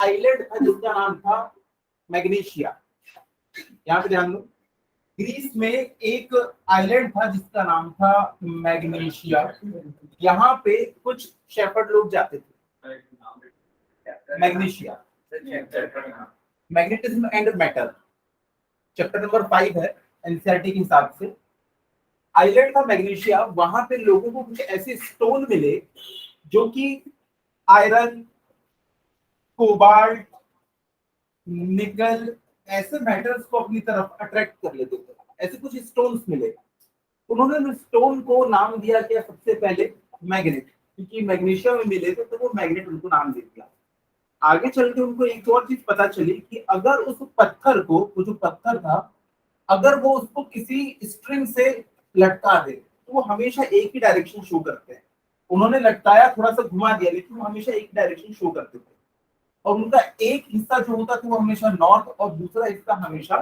Island था जिसका नाम था मैग्नीशिया। यहाँ पे ध्यान दो, ग्रीस में एक आइलैंड था जिसका नाम था मैग्नीशिया। यहाँ पे कुछ शेफर्ड लोग जाते थे। Magnesia, magnetism and metal, chapter number 5 है एनसीईआरटी के हिसाब से। आइलैंड था मैग्नीशिया, वहां पे लोगों को कुछ ऐसे स्टोन मिले जो कि आयरन, कोबाल्ट, निकल ऐसे मेटल्स को अपनी तरफ अट्रैक्ट कर लेते थे। ऐसे कुछ स्टोन्स मिले, उन्होंने स्टोन को नाम दिया क्या सबसे पहले मैग्नेट, क्योंकि मैग्नीशिया में मिले थे तो वो मैग्नेट उनको नाम दे दिया। आगे चल के उनको एक और चीज पता चली कि अगर उस पत्थर को, वो जो पत्थर था, अगर वो उसको किसी स्ट्रिंग से लटका दे तो वो हमेशा एक ही डायरेक्शन शो करते हैं। उन्होंने लटकाया, थोड़ा सा घुमा दिया, लेकिन वो हमेशा एक डायरेक्शन शो करते थे। और उनका एक हिस्सा जो होता था वो हमेशा नॉर्थ और दूसरा हिस्सा हमेशा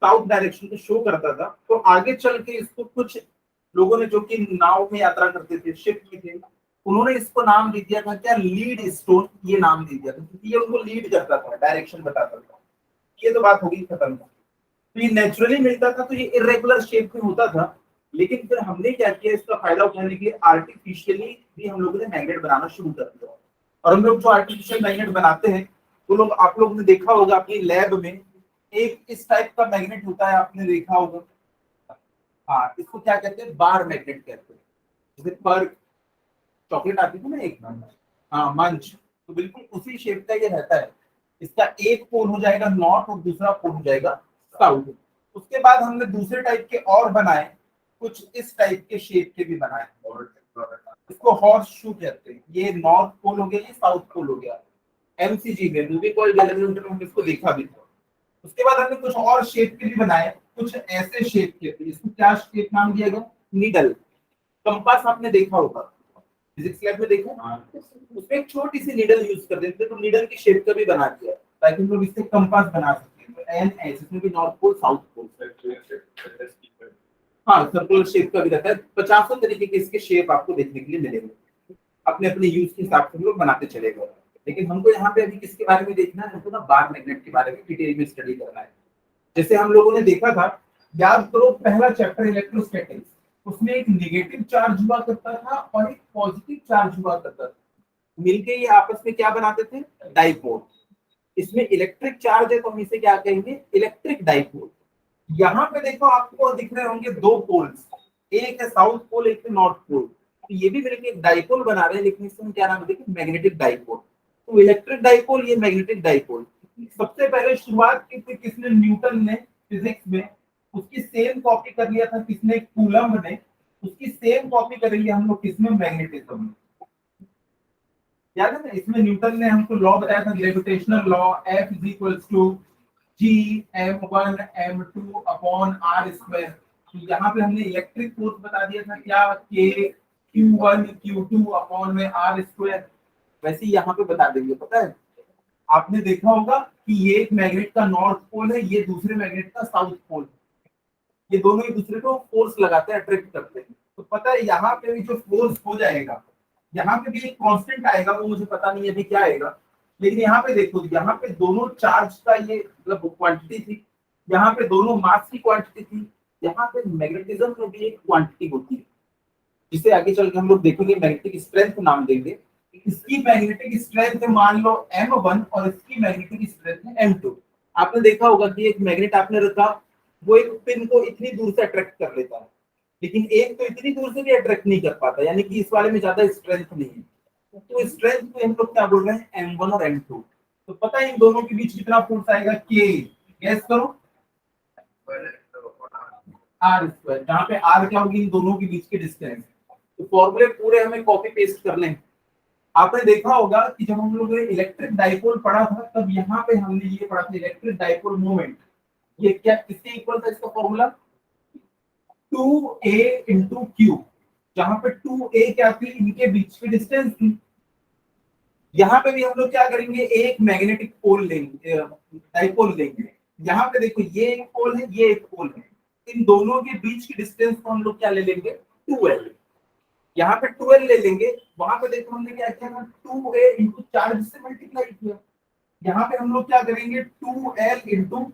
साउथ डायरेक्शन को शो करता था। तो आगे चल के इसको कुछ लोगों ने, जो कि नाव में यात्रा करते थे, शिप में थे, उन्होंने इसको नाम दे दिया था क्या, लीड स्टोन। ये नाम दे दिया था क्योंकि ये उनको लीड करता था, डायरेक्शन बताता था। ये तो बात होगी खत्म। तो ये नेचुरली मिलता था, तो ये इरेगुलर शेप में होता था। लेकिन फिर हमने क्या किया, इसका फायदा उठाने के लिए आर्टिफिशियली भी हम लोगों ने मैग्नेट बनाना शुरू कर दिया। और हम लोग जो आर्टिफिशियल मैग्नेट बनाते हैं, वो लोग, आप लोग ने देखा होगा अपनी लैब में, एक इस टाइप का मैग्नेट होता है, आपने देखा होगा। हाँ, इसको क्या कहते हैं, बार मैग्नेट कहते हैं। जैसे पर चॉकलेट आती थी ना एक, हाँ मंच, तो बिल्कुल उसी शेप का ये रहता है। इसका एक पोल हो जाएगा नॉर्थ और दूसरा पोल हो जाएगा साउथ। उसके बाद हमने दूसरे टाइप के और बनाए, कुछ इस टाइप के शेप के भी बनाए, इसको हॉर्स शू कहते हैं। ये नॉर्थ पोल हो गया, ये साउथ पोल हो गया। एमसीजी में, मूवी कॉल गैलरी में हमने इसको देखा भी था। उसके बाद हमने कुछ और शेप के भी बनाए, कुछ ऐसे शेप के। इसको क्या शेप नाम दिया गया, नीडल। कंपास आपने देखा होगा, फिजिक्स लैब में देखा, उसमें एक छोटी सी नीडल यूज कर देते हैं, तो नीडल की शेप का भी बना दिया ताकि हम लोग इससे कंपास बना सकें। तो एन एस, इसमें भी नॉर्थ पोल साउथ पोल, हाँ सर्कुलर शेप का भी रहता है। 50 तरीके के इसके शेप आपको देखने के लिए मिलेंगे, अपने अपने यूज के हिसाब से हम लोग बनाते चले गए। लेकिन हमको यहाँ पे अभी किसके बारे में देखना है, हमको ना बार मैग्नेट के बारे में डिटेल में स्टडी करना है। जैसे हम लोगों ने देखा था, याद करो पहला चैप्टर इलेक्ट्रोस्टैटिक्स, उसमें एक नेगेटिव चार्ज हुआ करता था और एक पॉजिटिव चार्ज हुआ करता था, मिलके ये आपस में क्या बनाते थे, डाइपोल। इसमें इलेक्ट्रिक चार्ज है तो हम इसे क्या कहेंगे, इलेक्ट्रिक डाइपोल। यहाँ पे देखो आपको दिख रहे होंगे दो पोल्स, एक है साउथ पोल, एक है नॉर्थ पोल। तो ये भी मिलके एक डाइपोल बना रहे हैं, लेकिन इसमें क्या नाम देखिए, मैग्नेटिक डाइपोल। तो इलेक्ट्रिक डाइपोल, ये मैग्नेटिक डाइपोल। सबसे पहले शुरुआत की थी किसने, न्यूटन ने फिजिक्स में। उसकी सेम कॉपी कर लिया था किसने, कूलम्ब ने। उसकी सेम कॉपी करेंगे हम लोग किसमें, मैग्नेटिज्म में। याद है ना, इसमें न्यूटन ने हमको लॉ बताया था, gravitational law, F is equals to G m1 m2 upon r square. तो यहाँ पे हमने इलेक्ट्रिक फोर्स बता दिया था क्या, K Q1 Q2 अपॉन में r स्क्वायर। वैसे ही यहाँ पे बता देंगे। पता है, आपने देखा होगा कि ये एक मैग्नेट का नॉर्थ पोल है, ये दूसरे मैग्नेट का साउथ पोल। ये दोनों एक दूसरे को फोर्स लगाते हैं, अट्रैक्ट करते हैं। तो पता है यहाँ पे भी जो फोर्स हो जाएगा, यहाँ पे भी एक कांस्टेंट आएगा, वो मुझे पता नहीं है अभी क्या आएगा। लेकिन यहाँ पे देखो, यहाँ पे दोनों चार्ज का ये मतलब क्वांटिटी थी, यहाँ पे दोनों मास की क्वांटिटी थी। यहाँ पे मैग्नेटिज्म में भी एक क्वांटिटी होती है, जिसे आगे चल के हम लोग देखेंगे, मैग्नेटिक स्ट्रेंथ नाम देंगे। इसकी मैग्नेटिक स्ट्रेंथ मान लो m1 और इसकी मैग्नेटिक स्ट्रेंथ है m2। आपने देखा होगा कि एक मैग्नेट आपने रखा, वो एक पिन को इतनी दूर से अट्रैक्ट कर लेता है, लेकिन एक तो इतनी दूर से भी अट्रैक्ट नहीं कर पाता, यानी कि इस वाले में ज्यादा स्ट्रेंथ नहीं है। तो स्ट्रेंथ को हम लोग क्या बोल रहे हैं, m1 और m2। तो पता है इन दोनों के बीच कितना फोर्स आएगा, k, गैस करो, r स्क्वायर, जहां पे r क्या होगी, इन दोनों के बीच की डिस्टेंस। तो फॉर्मूले पूरे हमें कॉपी पेस्ट करने हैं। आपने देखा होगा कि जब हम लोग इलेक्ट्रिक डाइपोल पढ़ा था, तब यहाँ पे हमने ये पढ़ा था, इलेक्ट्रिक डाइपोल मोमेंट। ये क्या किसके इक्वल था, इसका फॉर्मूला 2a इंटू क्यू, जहां पे 2a क्या थी, इनके बीच की डिस्टेंस थी। यहाँ पे भी हम लोग क्या करेंगे, एक मैग्नेटिक पोल लेंगे, डाइपोल लेंगे। यहाँ पे देखो ये एक पोल है, ये एक पोल है, इन दोनों के बीच की डिस्टेंस को हम लोग क्या ले लेंगे, 2l। यहाँ पे 12 ले लेंगे, वहां पे देखो हमने क्या किया था, 2a इंटू चार्ज से मल्टीप्लाई किया। यहाँ पे हम लोग क्या करेंगे, 2L इंटू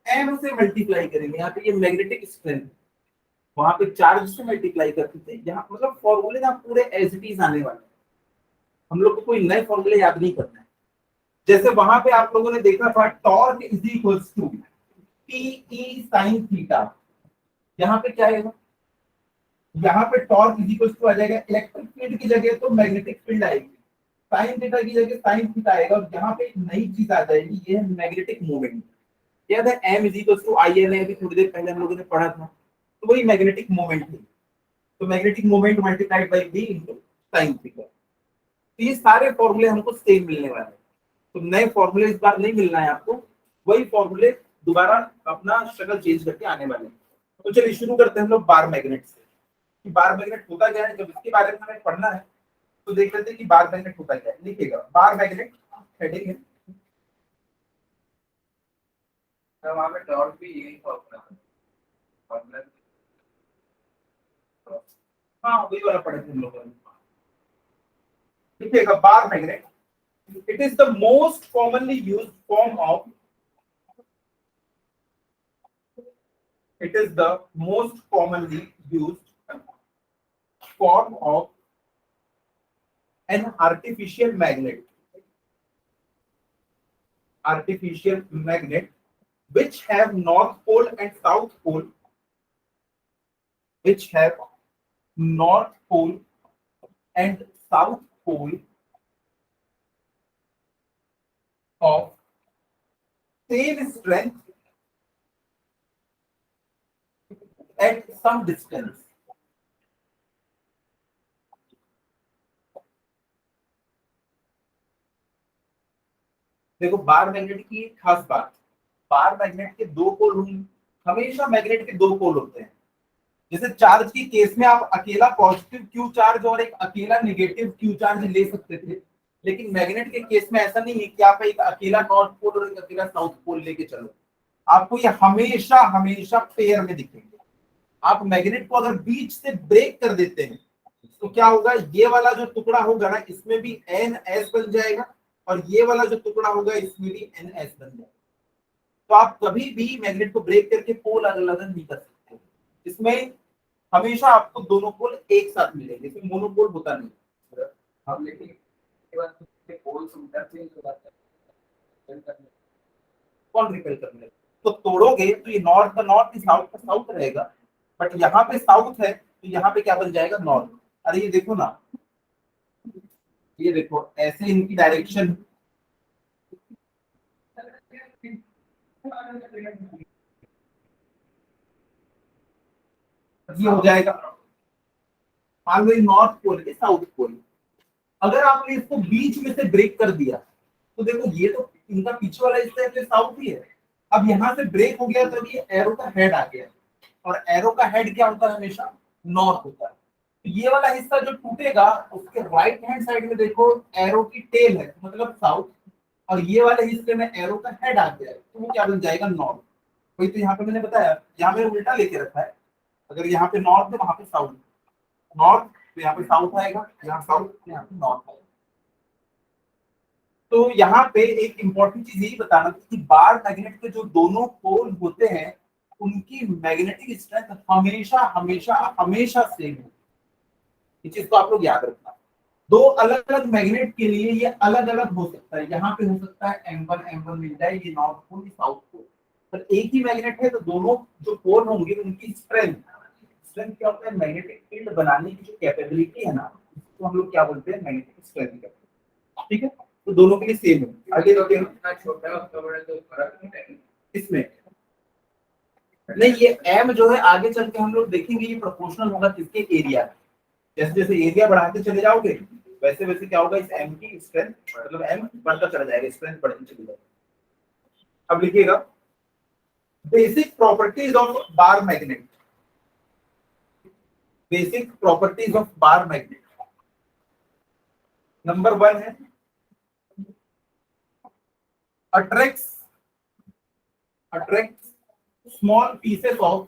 एम से मल्टीप्लाई करेंगे। यहाँ पे ये मैग्नेटिक स्ट्रेंथ, वहां पे चार्ज से मल्टीप्लाई करते थे, यहाँ मतलब फॉर्मूले ना पूरे एज इट इज आने वाले हैं। हम लोग को कोई नए फॉर्मूले याद नहीं करना है। जैसे वहां पे आप लोगों ने देखा था torque is equals to T E sine theta, यहाँ पे क्या है, यहाँ पे टॉर्क इज इक्वल्स टू आ जाएगा इलेक्ट्रिक फील्ड की जगह तो मैग्नेटिक फील्ड आएगी, साइन थीटा की जगह साइन थीटा आएगा, और यहाँ पे एक नई चीज आ जाएगी, ये है मैग्नेटिक मोमेंट। याद है M is equals to I N, अभी थोड़ी देर पहले हम लोगों ने पढ़ा था, तो वही मैग्नेटिक मोमेंट है। तो magnetic moment multiplied by B into sine theta. तो ये सारे फॉर्मूले हमको सेम मिलने वाले हैं, तो नए फॉर्मूले इस बार नहीं मिलना है आपको, वही फॉर्मूले दोबारा अपना शक्ल चेंज करके आने वाले हैं। तो चलिए शुरू करते हैं हम लोग बार मैग्नेट से। कि बार मैग्नेट होता क्या है, जब इसके बारे में हमें पढ़ना है तो देख लेते हैं कि बार मैग्नेट होता क्या है। लिखिएगा बार मैग्नेट, हेडिंग है, तो वहाँ पे टॉर्क भी यही फॉर्मूला। हाँ वही वाला पढ़े थे हम लोग। लिखिएगा bar magnet, it is the most commonly used form of, it is the most commonly used form of an artificial magnet which have north pole and south pole, which have north pole and south pole of same strength at some distance. देखो bar magnet की एक खास बात, bar magnet के दो पोल होंगे, हमेशा magnet के दो पोल होते हैं। जैसे चार्ज की केस में आप अकेला पॉजिटिव क्यू चार्ज और एक अकेला नेगेटिव क्यू चार्ज ले सकते थे, लेकिन मैग्नेट के केस में ऐसा नहीं है कि आप एक अकेला नॉर्थ पोल और एक अकेला साउथ पोल लेके चलो, आपको ये हमेशा हमेशा पेयर में दिखेंगे। आप मैग्नेट को अगर बीच से ब्रेक कर देते हैं तो क्या होगा, ये वाला जो टुकड़ा होगा ना इसमें भी एन एस बन जाएगा, और ये वाला जो टुकड़ा होगा इसमें भी एन एस बन जाएगा। तो आप कभी भी मैग्नेट को ब्रेक करके पोल अलग अलग नहीं कर सकते, इसमें हमेशा आपको दोनों पोल एक साथ मिलेंगे, इसमें मोनोपोल होता नहीं। हम लेकिन के बाद पोल इंटरचेंज हो जाता है। कौन रिपेल करने, तो तोड़ोगे तो ये नॉर्थ का नॉर्थ, साउथ का साउथ रहेगा, बट यहाँ पे साउथ है तो यहाँ पे क्या बन जाएगा नॉर्थ। अरे ये देखो ना, ये देखो ऐसे इनकी डायरेक्शन, ये हो जाएगा मान लो नॉर्थ पोल के साउथ पोल। अगर आपने इसको बीच में से ब्रेक कर दिया तो देखो ये तो इनका पीछे वाला हिस्सा है तो साउथ ही है, अब यहाँ से ब्रेक हो गया तो ये एरो का हेड आ गया, और एरो का हेड क्या होता है हमेशा नॉर्थ होता है। तो ये वाला हिस्सा जो टूटेगा उसके राइट हैंड साइड में देखो एरो की टेल है मतलब साउथ, और ये वाले हिस्से में एरो का हेड आ गया है तो वो क्या बन जाएगा नॉर्थ। वही तो यहाँ पे मैंने बताया, यहाँ पे उल्टा लेके रखा है, अगर यहाँ पे नॉर्थ है वहां पे साउथ, नॉर्थ तो यहाँ पे साउथ आएगा, यहाँ साउथ तो यहाँ पे नॉर्थ आएगा। तो यहाँ पे एक इंपॉर्टेंट चीज यही बताना थी कि बार मैग्नेट के जो दोनों पोल होते हैं उनकी मैग्नेटिक स्ट्रेंथ हमेशा हमेशा हमेशा सेम है, इस चीज को आप लोग याद रखना। दो अलग अलग मैग्नेट के लिए ये अलग अलग हो सकता है, यहाँ पे हो सकता है M1 मिल जाए, ये नॉर्थ पोल ये साउथ पोल, पर एक ही मैग्नेट है तो दोनों जो पोल होंगे उनकी स्ट्रेंथ, स्ट्रेंथ क्या होता है, मैग्नेटिक फील्ड बनाने की जो कैपेबिलिटी है ना उसको हम लोग क्या बोलते हैं, मैग्नेटिक स्ट्रेंथ कहते हैं। ठीक है, तो दोनों के लिए सेम है। आगे देखते हैं, इतना छोटा है उसका बड़ा तो फर्क नहीं है इसमें नहीं, ये m जो है आगे चल के हम लोग देखेंगे ये प्रोपोर्शनल होगा किसके एरिया, जैसे जैसे एरिया बढ़ाते चले जाओगे वैसे वैसे क्या होगा, इस m की स्ट्रेंथ मतलब m बढ़ता चला जाएगा, स्ट्रेंथ बढ़ती चली जाएगी। अब लिखिएगा basic properties of bar magnet, basic properties of bar magnet. Number 1 है attracts small pieces of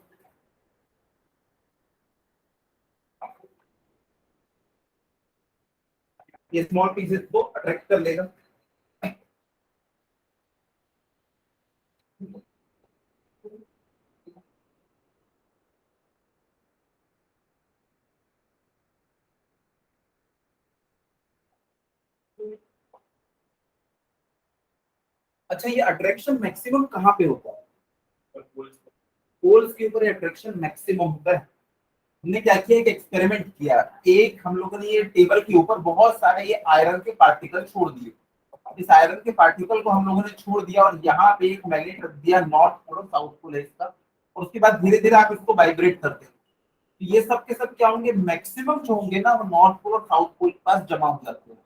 ये स्मॉल पीसेस को अट्रैक्ट कर लेगा। अच्छा, ये अट्रैक्शन मैक्सिमम कहाँ पे होता है? पोल्स के ऊपर अट्रैक्शन मैक्सिमम होता है। हमने क्या किया, एक एक्सपेरिमेंट किया। एक हम लोगों ने ये टेबल के ऊपर बहुत सारे ये आयरन के पार्टिकल छोड़ दिए। इस आयरन के पार्टिकल को हम लोगों ने छोड़ दिया और यहाँ पे एक मैग्नेट रख दिया, नॉर्थ पोल और साउथ पोल है इसका। और उसके बाद धीरे धीरे आप इसको वाइब्रेट करते हैं, तो ये सब के सब क्या होंगे, मैक्सिमम जो होंगे ना वो नॉर्थ पोल और साउथ पोल के पास जमा हो जाते हैं।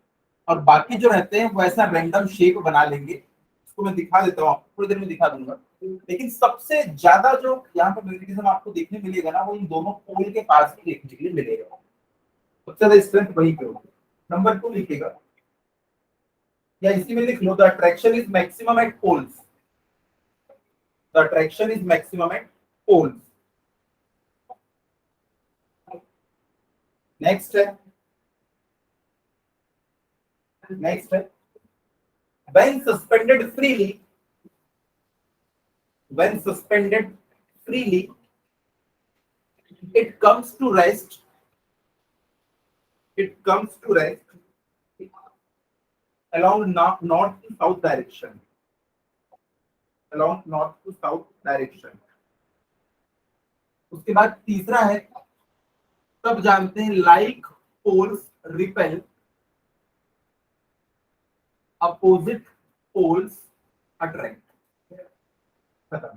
और बाकी जो रहते हैं वो ऐसा रैंडम शेप बना लेंगे। इसको मैं दिखा देता हूँ आपको, थोड़ी देर में दिखा दूंगा। लेकिन सबसे ज्यादा जो यहाँ पे मैग्नेटिज्म आपको देखने मिलेगा ना, वो इन दोनों पोल के पास ही देखने के लिए मिलेगा। सबसे ज्यादा स्ट्रेंथ वहीं पे होगी। नंबर 2 लिखिएगा, या इसी में लिख लो, the attraction is maximum at poles. The attraction is maximum at poles. Next है, नेक्स्ट है, when suspended freely, when suspended freely, it comes to rest, it comes to rest along north to south direction, along north to south direction. उसके बाद तीसरा है, तब जानते हैं like poles repel opposite poles attract. खत्म।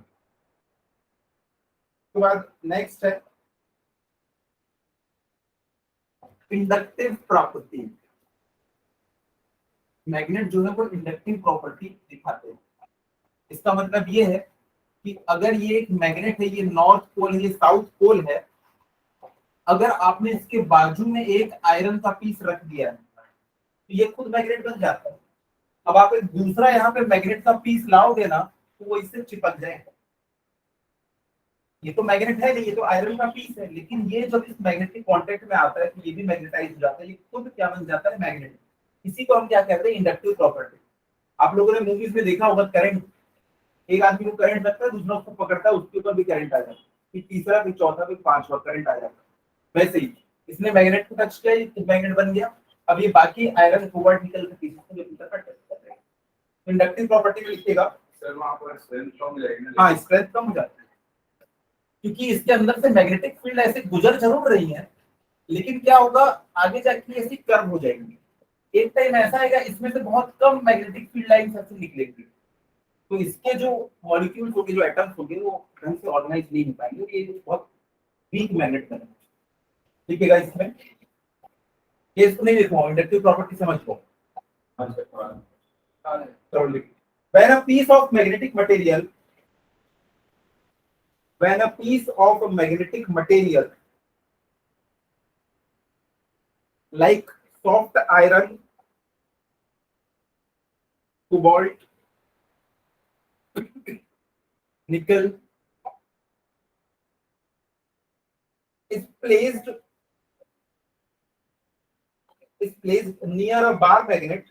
उसके बाद नेक्स्ट है इंडक्टिव प्रॉपर्टी। मैग्नेट जो है वो इंडक्टिव प्रॉपर्टी दिखाते हैं। इसका मतलब ये है कि अगर ये एक मैग्नेट है, ये नॉर्थ पोल है, ये साउथ पोल है, अगर आपने इसके बाजू में एक आयरन का पीस रख दिया है तो ये खुद मैग्नेट बन जाता है। अब आप एक दूसरा यहाँ पे मैग्नेट का पीस लाओगे ना तो वो इससे चिपक जाएगा। ये तो मैग्नेट है नहीं, ये तो आयरन का पीस है, लेकिन ये जब इस मैग्नेट के कांटेक्ट में आता है तो ये भी मैग्नेटाइज हो जाता है, ये खुद क्या बन जाता है, मैग्नेट। इसी को हम क्या कहते हैं, इंडक्टिव प्रॉपर्टी। आप लोगों ने मूवीज में देखा होगा, करंट, एक आदमी को करंट लगता है, दूसरा उसको पकड़ता है, उसके ऊपर भी करंट आ जाता है, फिर तीसरा, फिर चौथा, फिर पांचवा करंट आ जाता है। वैसे ही इसने मैग्नेट को टच किया, ये मैग्नेट बन गया। अब ये बाकी आयरन कोबाल्ट निकल के पीसेस को भीतर पर टच कर रहे हैं। इंडक्टिव प्रॉपर्टी में लिखिएगा सर वहां पर स्ट्रेंथ कम हो जाएगी ना? हाँ, स्ट्रेंथ कम हो जाती है, क्योंकि इसके अंदर से मैग्नेटिक फील्ड ऐसे गुजर जरूर रही है, लेकिन क्या होगा, आगे जाके ऐसी कर्व हो जाएंगी। एक टाइम ऐसा आएगा इसमें से बहुत कम मैग्नेटिक फील्ड लाइंस ऐसे निकलेंगी, तो इसके जो मॉलिक्यूल्स होंगे, जो एटम्स होंगे, वो ढंग से ऑर्गेनाइज नहीं हो पाएंगे, ये बहुत वीक मैग्नेट बनेंगे। ठीक है, इसमें ये इसको नहीं लिखूंगा, इंडक्टिव प्रॉपर्टी समझ लो। When a piece of magnetic material, when a piece of magnetic material like soft iron, cobalt, nickel is placed near a bar magnet,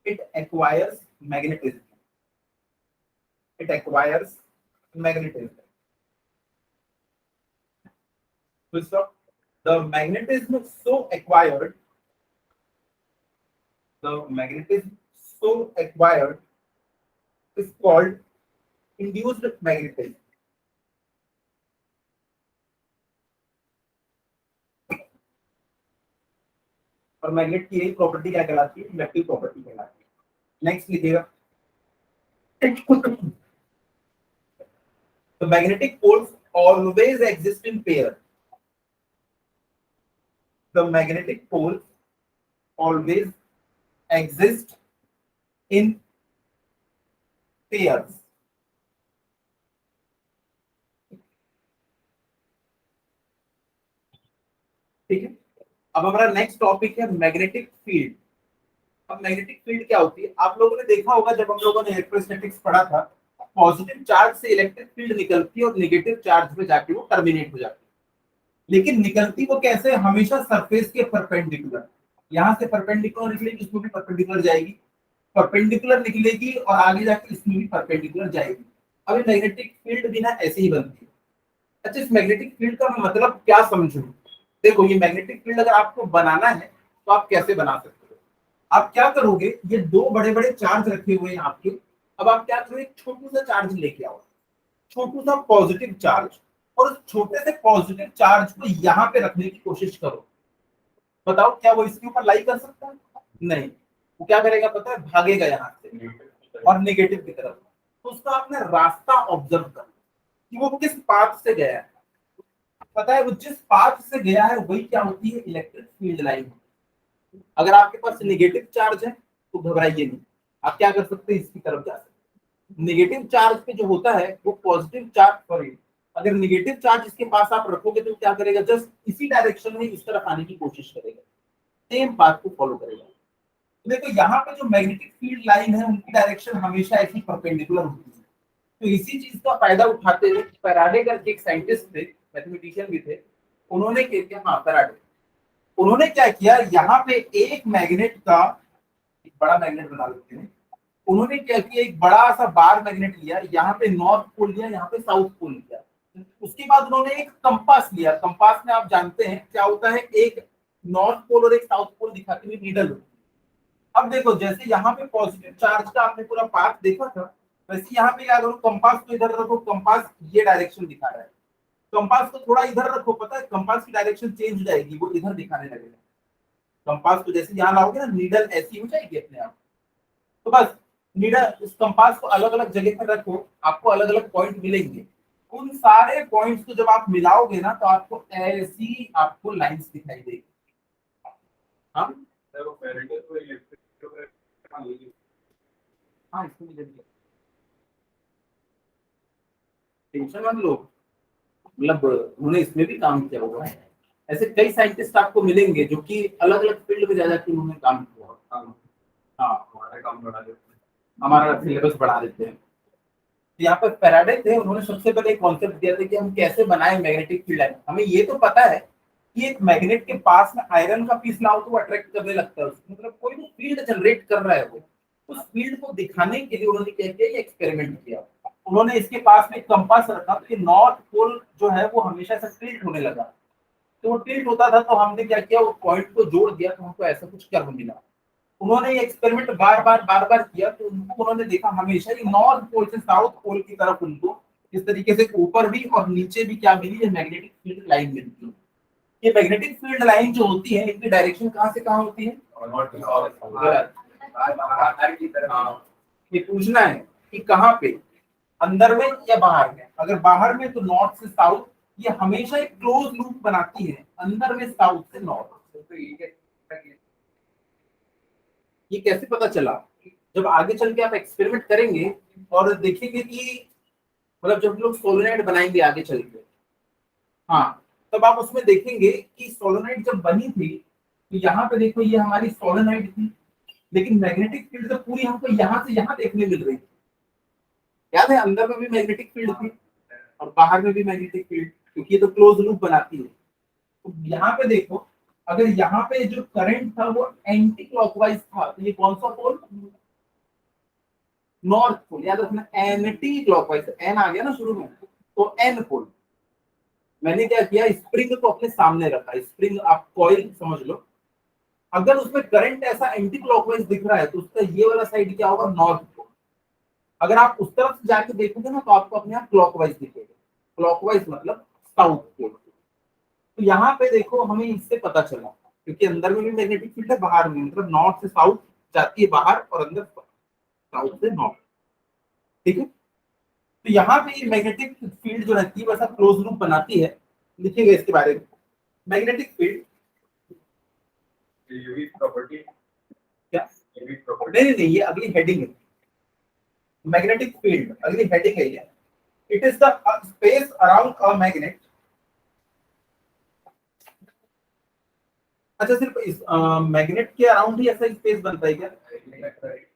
it acquires magnetism. It acquires magnetism. So the magnetism so acquired, is called induced magnetism. और magnet की यही property क्या कहलाती है, inductive property कहलाती है। Next लिखिएगा, the magnetic poles always exist in pair. The magnetic poles always exist in pairs. ठीक है, अब हमारा नेक्स्ट टॉपिक है मैग्नेटिक फील्ड। अब मैग्नेटिक फील्ड क्या होती है, आप लोगों ने देखा होगा जब हम लोगों ने इलेक्ट्रोस्टैटिक्स पढ़ा था, पॉजिटिव चार्ज से इलेक्ट्रिक फील्ड निकलती है और नेगेटिव चार्ज पे जाके वो टर्मिनेट हो जाती है। लेकिन निकलती वो कैसे, हमेशा सरफेस के परपेंडिकुलर। यहाँ से परपेंडिकुलर निकलेगी, इसमें भी परपेंडिकुलर जाएगी, परपेंडिकुलर निकलेगी और आगे जाके इसमें भी परपेंडिकुलर जाएगी। अब मैग्नेटिक फील्ड भी ना ऐसे ही बनती है। अच्छा, इस मैग्नेटिक फील्ड का मैं मतलब क्या समझूं? देखो, ये मैग्नेटिक फील्ड अगर आपको बनाना है तो आप कैसे बना सकते हो? आप क्या करोगे, ये दो बड़े बड़े चार्ज रखे हुए हैं आपके। अब आप क्या करोगे, एक छोटू सा चार्ज लेके आओ, छोटू सा पॉजिटिव चार्ज, और उस छोटे से पॉजिटिव चार्ज को यहाँ पे रखने की कोशिश करो। बताओ, क्या वो इसके ऊपर लाई कर सकता है? नहीं। वो क्या करेगा पता है? भागेगा यहाँ से और नेगेटिव की तरफ। तो उसका आपने रास्ता ऑब्जर्व कर कि वो किस पाथ से गया है। पता है, वो जिस पाथ से गया है वही क्या होती है? Electric field line. अगर आपके पास नेगेटिव चार्ज है तो घबराइए नहीं, आप क्या कर सकते हैं? इसकी तरफ जा सकते हैं। नेगेटिव चार्ज पे जो होता है वो पॉजिटिव चार्ज, सॉरी, अगर नेगेटिव चार्ज इसके पास आप रखोगे तो क्या करेगा? जस्ट इसी डायरेक्शन में इस तरफ आने की कोशिश करेगा, सेम पाथ को फॉलो करेगा। तो देखो, यहाँ पे जो मैग्नेटिक फील्ड लाइन है उनकी डायरेक्शन हमेशा ऐसी परपेंडिकुलर होती है। तो इसी चीज का फायदा उठाते हुए फैराडे करके एक साइंटिस्ट थे, मैथमेटिशियन भी थे, उन्होंने क्या किया, हाँ फैराडे, उन्होंने क्या किया, यहाँ पे एक मैग्नेट का, एक बड़ा मैग्नेट बना लेते हैं। उन्होंने क्या किया, एक बड़ा सा बार मैग्नेट लिया, यहाँ पे नॉर्थ पोल लिया, यहाँ पे साउथ पोल लिया। उसके बाद उन्होंने एक कंपास लिया। कंपास में आप जानते हैं क्या होता है? एक नॉर्थ पोल और एक साउथ पोल दिखाती हुई नीडल होती है। अब देखो, जैसे यहाँ पे पॉजिटिव चार्ज का आपने पूरा पाथ देखा था, वैसे यहाँ पे क्या करो, कंपास को इधर रखो, कंपास ये डायरेक्शन दिखा रहा है। कंपास को थोड़ा इधर रखो, पता है कंपास की डायरेक्शन चेंज हो जाएगी, वो इधर दिखाने लगेगा। कंपास को जैसे यहाँ लाओगे ना, नीडल ऐसी हो जाएगी अपने आप। तो बस नीडल, इस कंपास को अलग अलग जगह पर रखो, आपको अलग अलग पॉइंट मिलेंगे। उन सारे पॉइंट्स को जब आप मिलाओगे ना तो आपको ऐसी आपको लाइंस दिखाई देगी। हाँ, हाँ, इसको भी टेंशन मत लो, मतलब उन्होंने इसमें भी काम किया हुआ है। ऐसे कई साइंटिस्ट आपको मिलेंगे जो कि अलग अलग फील्ड में जा जाके उन्होंने काम किया हुआ है। हाँ, हमारा काम बढ़ा देते हैं, हमारा सिलेबस बढ़ा देते हैं। तो यहाँ पर फैराडे थे, उन्होंने सबसे पहले एक कॉन्सेप्ट दिया था कि हम कैसे बनाए मैग्नेटिक फील्ड लाइन। हमें ये तो पता है कि एक मैग्नेट के पास में आयरन का पीस लाओ तो वो अट्रैक्ट करने लगता है उसको, मतलब कोई भी फील्ड जनरेट कर रहा है वो। उस फील्ड को दिखाने के लिए उन्होंने क्या किया, ये एक्सपेरिमेंट किया। उन्होंने इसके पास में कंपास रखा तो ये नॉर्थ पोल जो है वो हमेशा से टिल्ट होने लगा। तो वो टिल्ट होता था तो हमने क्या किया, उस पॉइंट को जोड़ दिया तो हमको ऐसा कुछ कर्व मिला। उन्होंने ये एक्सपेरिमेंट बार बार किया तो उनको उन्होंने देखा हमेशा ही नॉर्थ पोल से साउथ पोल की तरफ उनको इस तरीके से ऊपर भी और नीचे भी क्या मिली, ये मैग्नेटिक फील्ड लाइन मिलती है। ये मैग्नेटिक फील्ड लाइन जो होती है इनकी डायरेक्शन कहाँ से कहाँ होती है? हाँ, ये पूछना है कि कहाँ पे, अंदर में या बाहर में? अगर बाहर में तो नॉर्थ से साउथ। ये हमेशा एक क्लोज लूप बनाती है, अंदर में साउथ से नॉर्थ। ये कैसे पता चला? जब आगे चल के आप एक्सपेरिमेंट करेंगे और देखेंगे कि मतलब जब लोग सोलेनाइड बनाएंगे आगे चल के, हाँ, तब आप उसमें देखेंगे कि सोलेनाइड जब बनी थी तो यहाँ पे देखो ये हमारी सोलेनाइड थी, लेकिन मैग्नेटिक फील्ड तो पूरी हमको यहाँ से यहाँ देखने मिल रही थी। याद है, अंदर में भी मैग्नेटिक फील्ड थी और बाहर में भी मैग्नेटिक फील्ड, क्योंकि ये तो क्लोज लूप बनाती है। तो यहाँ पे देखो, अगर यहाँ पे जो करंट था वो एंटी क्लॉकवाइज था तो ये कौन सा पोल? North pole. याद रखना, एंटी क्लॉकवाइज, एन आ गया ना शुरू में, तो एन पोल। मैंने क्या किया, स्प्रिंग को अपने सामने रखा। स्प्रिंग आप कॉइल समझ लो, अगर उसमें करंट ऐसा एंटी क्लॉकवाइज दिख रहा है तो उसका ये वाला साइड क्या होगा? North pole. अगर आप उस तरफ से जाके देखोगे ना तो आपको अपने आप क्लॉकवाइज दिखेगा। क्लॉकवाइज मतलब साउथ पोल। तो यहाँ पे देखो हमें इससे पता चला, क्योंकि अंदर में भी मैग्नेटिक फील्ड है, बाहर में, मतलब नॉर्थ से साउथ जाती है बाहर और अंदर साउथ से नॉर्थ। ठीक है, तो यहाँ पे ये मैग्नेटिक फील्ड जो रहती है वैसा क्लोज लूप बनाती है। लिखिएगा इसके बारे में, मैग्नेटिक फील्ड प्रॉपर्टी क्या? नहीं नहीं, ये अगली हेडिंग है। मैग्नेटिक फील्ड अगली हेडिंग है ये। It is the space around a magnet. अच्छा, सिर्फ इस मैग्नेट के अराउंड ही ऐसा स्पेस बनता है क्या?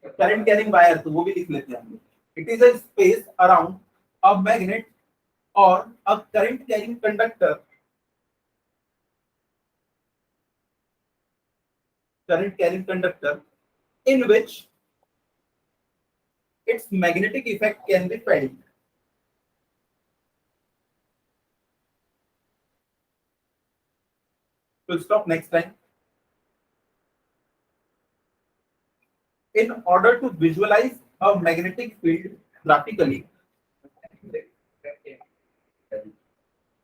करंट कैरिंग वायर, तो वो भी लिख लेते हैं हम। It is a space around a magnet और a current carrying conductor. current carrying conductor in which its magnetic effect can be felt. Full stop. Next time. In order to visualize a magnetic field graphically,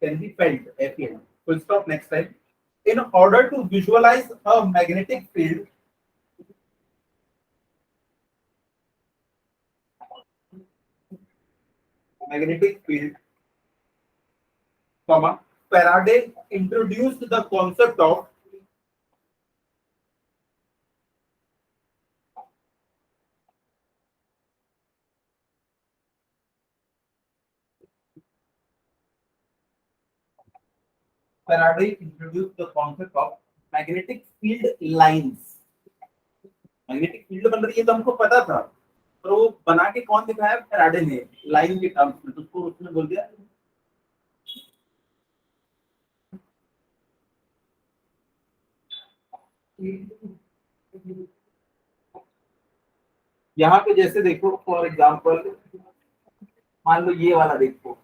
can be felt. FEL. Full stop. Next time. In order to visualize a magnetic field comma, Faraday introduced the concept of magnetic field lines. Magnetic field बन रही है तो हमको पता था, पर वो बना के कौन दिखाया? फैराडे ने, लाइन के टर्म्स में। तो उसको उसने बोल दिया यहाँ पे जैसे देखो, फॉर एग्जांपल मान लो ये वाला देखो,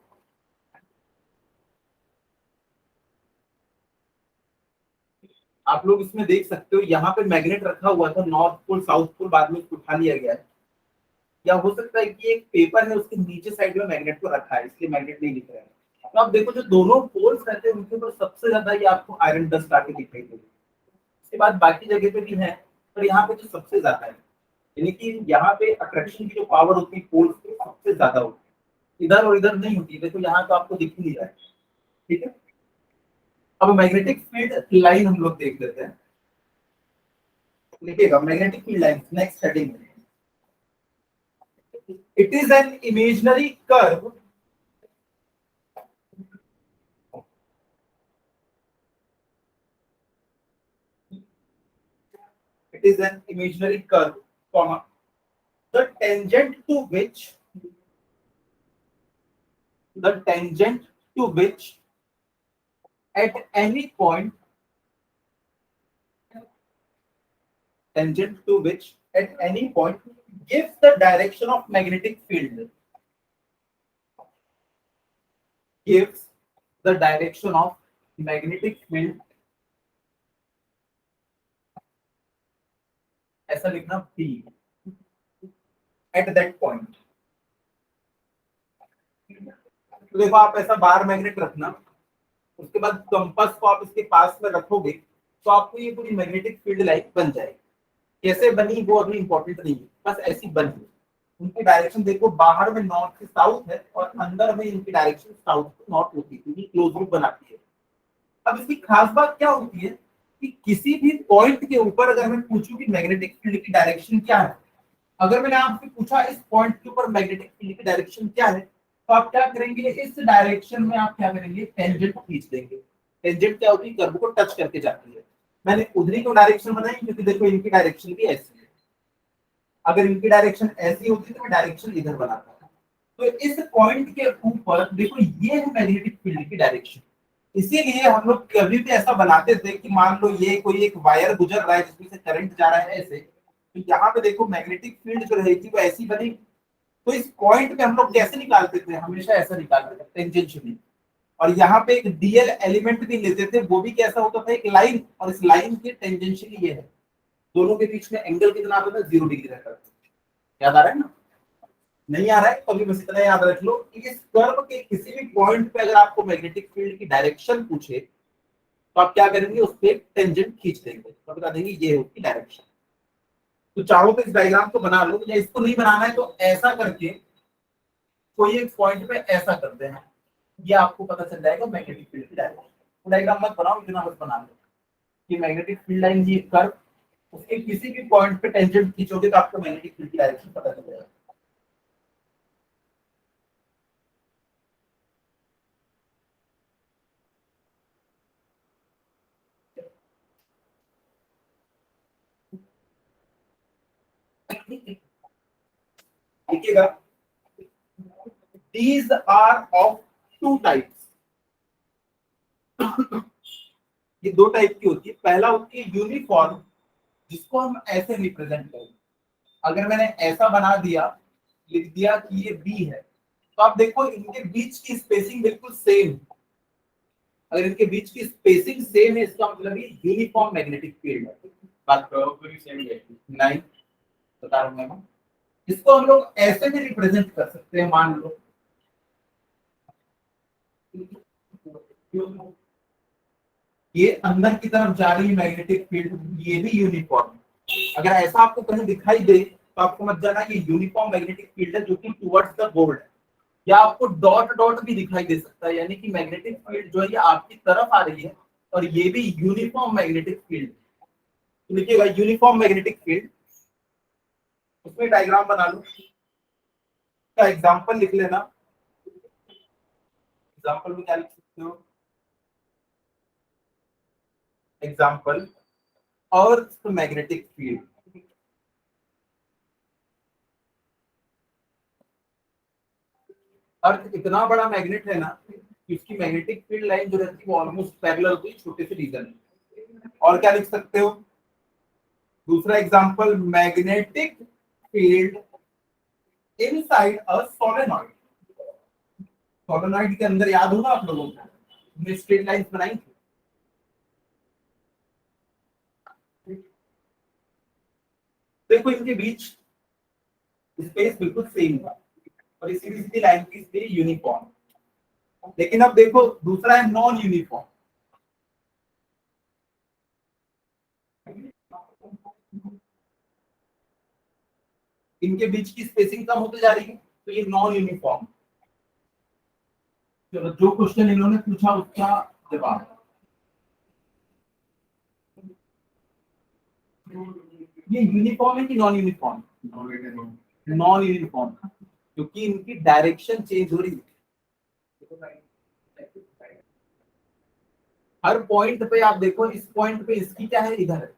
आप लोग इसमें देख सकते हो यहाँ पे मैग्नेट रखा हुआ था, नॉर्थ पोल साउथ पोल, बाद में उसको उठा लिया गया है। या हो सकता है कि एक पेपर है उसके नीचे साइड में मैग्नेट को रखा है, इसलिए मैग्नेट नहीं दिख रहा है। तो आप देखो जो दोनों पोल्स रहते हैं उनके ऊपर सबसे ज्यादा ये आपको आयरन डस्ट आके दिखाई देगी। उसके बाद बाकी जगह पे भी है, पर यहाँ पे जो सबसे ज्यादा है, यानी कि यहाँ पे अट्रैक्शन की जो पावर होती है पोल्स की सबसे ज्यादा होती है, इधर और इधर नहीं होती। देखो यहाँ तो आपको दिख ही नहीं रहा है, ठीक है। अब मैग्नेटिक फील्ड लाइन हम लोग देख लेते हैं, लिखिएगा magnetic field line next heading में। It is an imaginary curve comma, the tangent to which at any point gives the direction of magnetic field, ऐसा लिखना P at that point। तो देखो आप ऐसा बार मैग्नेट रखना, उसके बाद कंपास को आप इसके पास में रखोगे तो आपको ये पूरी मैग्नेटिक फील्ड लाइन बन जाएगी। कैसे बनी वो अभी इंपॉर्टेंट नहीं है, बस ऐसी बनी। उनकी डायरेक्शन देखो, बाहर में नॉर्थ से साउथ है और अंदर में इनकी डायरेक्शन साउथ से नॉर्थ होती है, क्योंकि क्लोज लूप बनाती है। अब इसकी खास बात क्या होती है कि किसी भी पॉइंट के ऊपर अगर मैं पूछूं कि मैग्नेटिक फील्ड की डायरेक्शन क्या है, अगर मैंने आपसे पूछा इस पॉइंट के ऊपर मैग्नेटिक फील्ड की डायरेक्शन क्या है, तो आप क्या करेंगे? इस डायरेक्शन में आप क्या करेंगे? टेंजेंट खींच देंगे। टेंजेंट क्या होती है? कर्व को टच करके जाती है। मैंने उधरी को डायरेक्शन बनाई क्योंकि देखो इनकी डायरेक्शन भी ऐसी है। अगर इनकी डायरेक्शन ऐसी होती तो मैं डायरेक्शन इधर बनाता। तो इस पॉइंट के ऊपर देखो ये है मैग्नेटिक फील्ड की डायरेक्शन। इसीलिए हम लोग कभी भी ऐसा बनाते थे कि मान लो ये कोई एक वायर गुजर रहा है जिसमें से करंट जा रहा है ऐसे, तो यहाँ पे देखो मैग्नेटिक फील्ड जो रहेगी वो ऐसी बनेगी। तो इस पॉइंट पे हम लोग कैसे निकालते थे? हमेशा ऐसा निकालते थे, टेंजेंशियली। और यहाँ पे एक डीएल एलिमेंट भी लेते थे, वो भी कैसा होता था? एक लाइन, और इस लाइन के टेंजेंशियली ये है, दोनों के बीच में एंगल कितना आता था? 0 डिग्री रहता था। याद आ रहा है ना? नहीं आ रहा है तो अभी बस इतना याद रख लो कि इस कर्व के किसी भी पॉइंट पे अगर आपको मैग्नेटिक फील्ड की डायरेक्शन पूछे तो आप क्या करेंगे? उस पर टेंजेंट खींच देंगे तो बता देंगे ये होगी डायरेक्शन। तो चाहो तो इस डायग्राम को बना लो, या इसको नहीं बनाना है तो ऐसा करके कोई एक पॉइंट पे ऐसा करते हैं, ये आपको पता चल जाएगा मैग्नेटिक फील्ड की डायरेक्शन। डायग्राम मत बनाओ, इतना बस बना लो कि मैग्नेटिक फील्ड लाइन ये कर्व, उसके किसी भी पॉइंट पे टेंजेंट खींचोगे तो आपको मैग्नेटिक फील्ड की डायरेक्शन पता चल जाएगा। देखिएगा, these are of two types। ये दो टाइप की होती है। पहला होती है यूनिफॉर्म, जिसको हम ऐसे रिप्रेजेंट करेंगे। अगर मैंने ऐसा बना दिया, लिख दिया कि ये बी है, तो आप देखो इनके बीच की स्पेसिंग बिल्कुल सेम है। अगर इनके बीच की स्पेसिंग सेम है इसका मतलब ये यूनिफॉर्म मैग्नेटिक फील्ड है। बात करो सेम है नहीं, बता रहा हूं मैं। इसको हम लोग ऐसे भी रिप्रेजेंट कर सकते हैं, मान लो ये अंदर की तरफ जा रही है मैग्नेटिक फील्ड, ये भी यूनिफॉर्म। अगर ऐसा आपको कहीं दिखाई दे तो आपको मत जाना ये यूनिफॉर्म मैग्नेटिक फील्ड है जो कि टुवर्ड्स द बोर्ड है। या आपको डॉट डॉट भी दिखाई दे सकता है, यानी कि मैग्नेटिक फील्ड जो है ये आपकी तरफ आ रही है और ये भी यूनिफॉर्म मैग्नेटिक फील्ड। तो लिखिएगा यूनिफॉर्म मैग्नेटिक फील्ड, उसमें डायग्राम बना लो, का एग्जांपल लिख लेना। एग्जांपल में क्या लिख सकते हो? Example earth magnetic field. Earth इतना बड़ा मैग्नेट है ना कि उसकी मैग्नेटिक फील्ड लाइन जो रहती है वो ऑलमोस्ट पैरेलल होती है छोटे से रीजन में। और क्या लिख सकते हो? दूसरा example magnetic field inside a solenoid. Solenoid के अंदर याद होगा आप लोगों को, हमने स्ट्रेट लाइंस बनाई थी। देखो इनके बीच स्पेस बिल्कुल सेम था और इसी लाइन की स्पेस यूनिफॉर्म। लेकिन अब देखो दूसरा है नॉन यूनिफॉर्म। इनके बीच की स्पेसिंग कम होती जा रही है तो ये नॉन यूनिफॉर्म। चलो जो क्वेश्चन इन्होंने पूछा उसका जवाब। ये यूनिफॉर्म है कि नॉन यूनिफॉर्म? नॉन यूनिफॉर्म, क्योंकि इनकी डायरेक्शन चेंज हो रही है। हर पॉइंट पे आप देखो, इस पॉइंट पे इसकी क्या है, इधर है।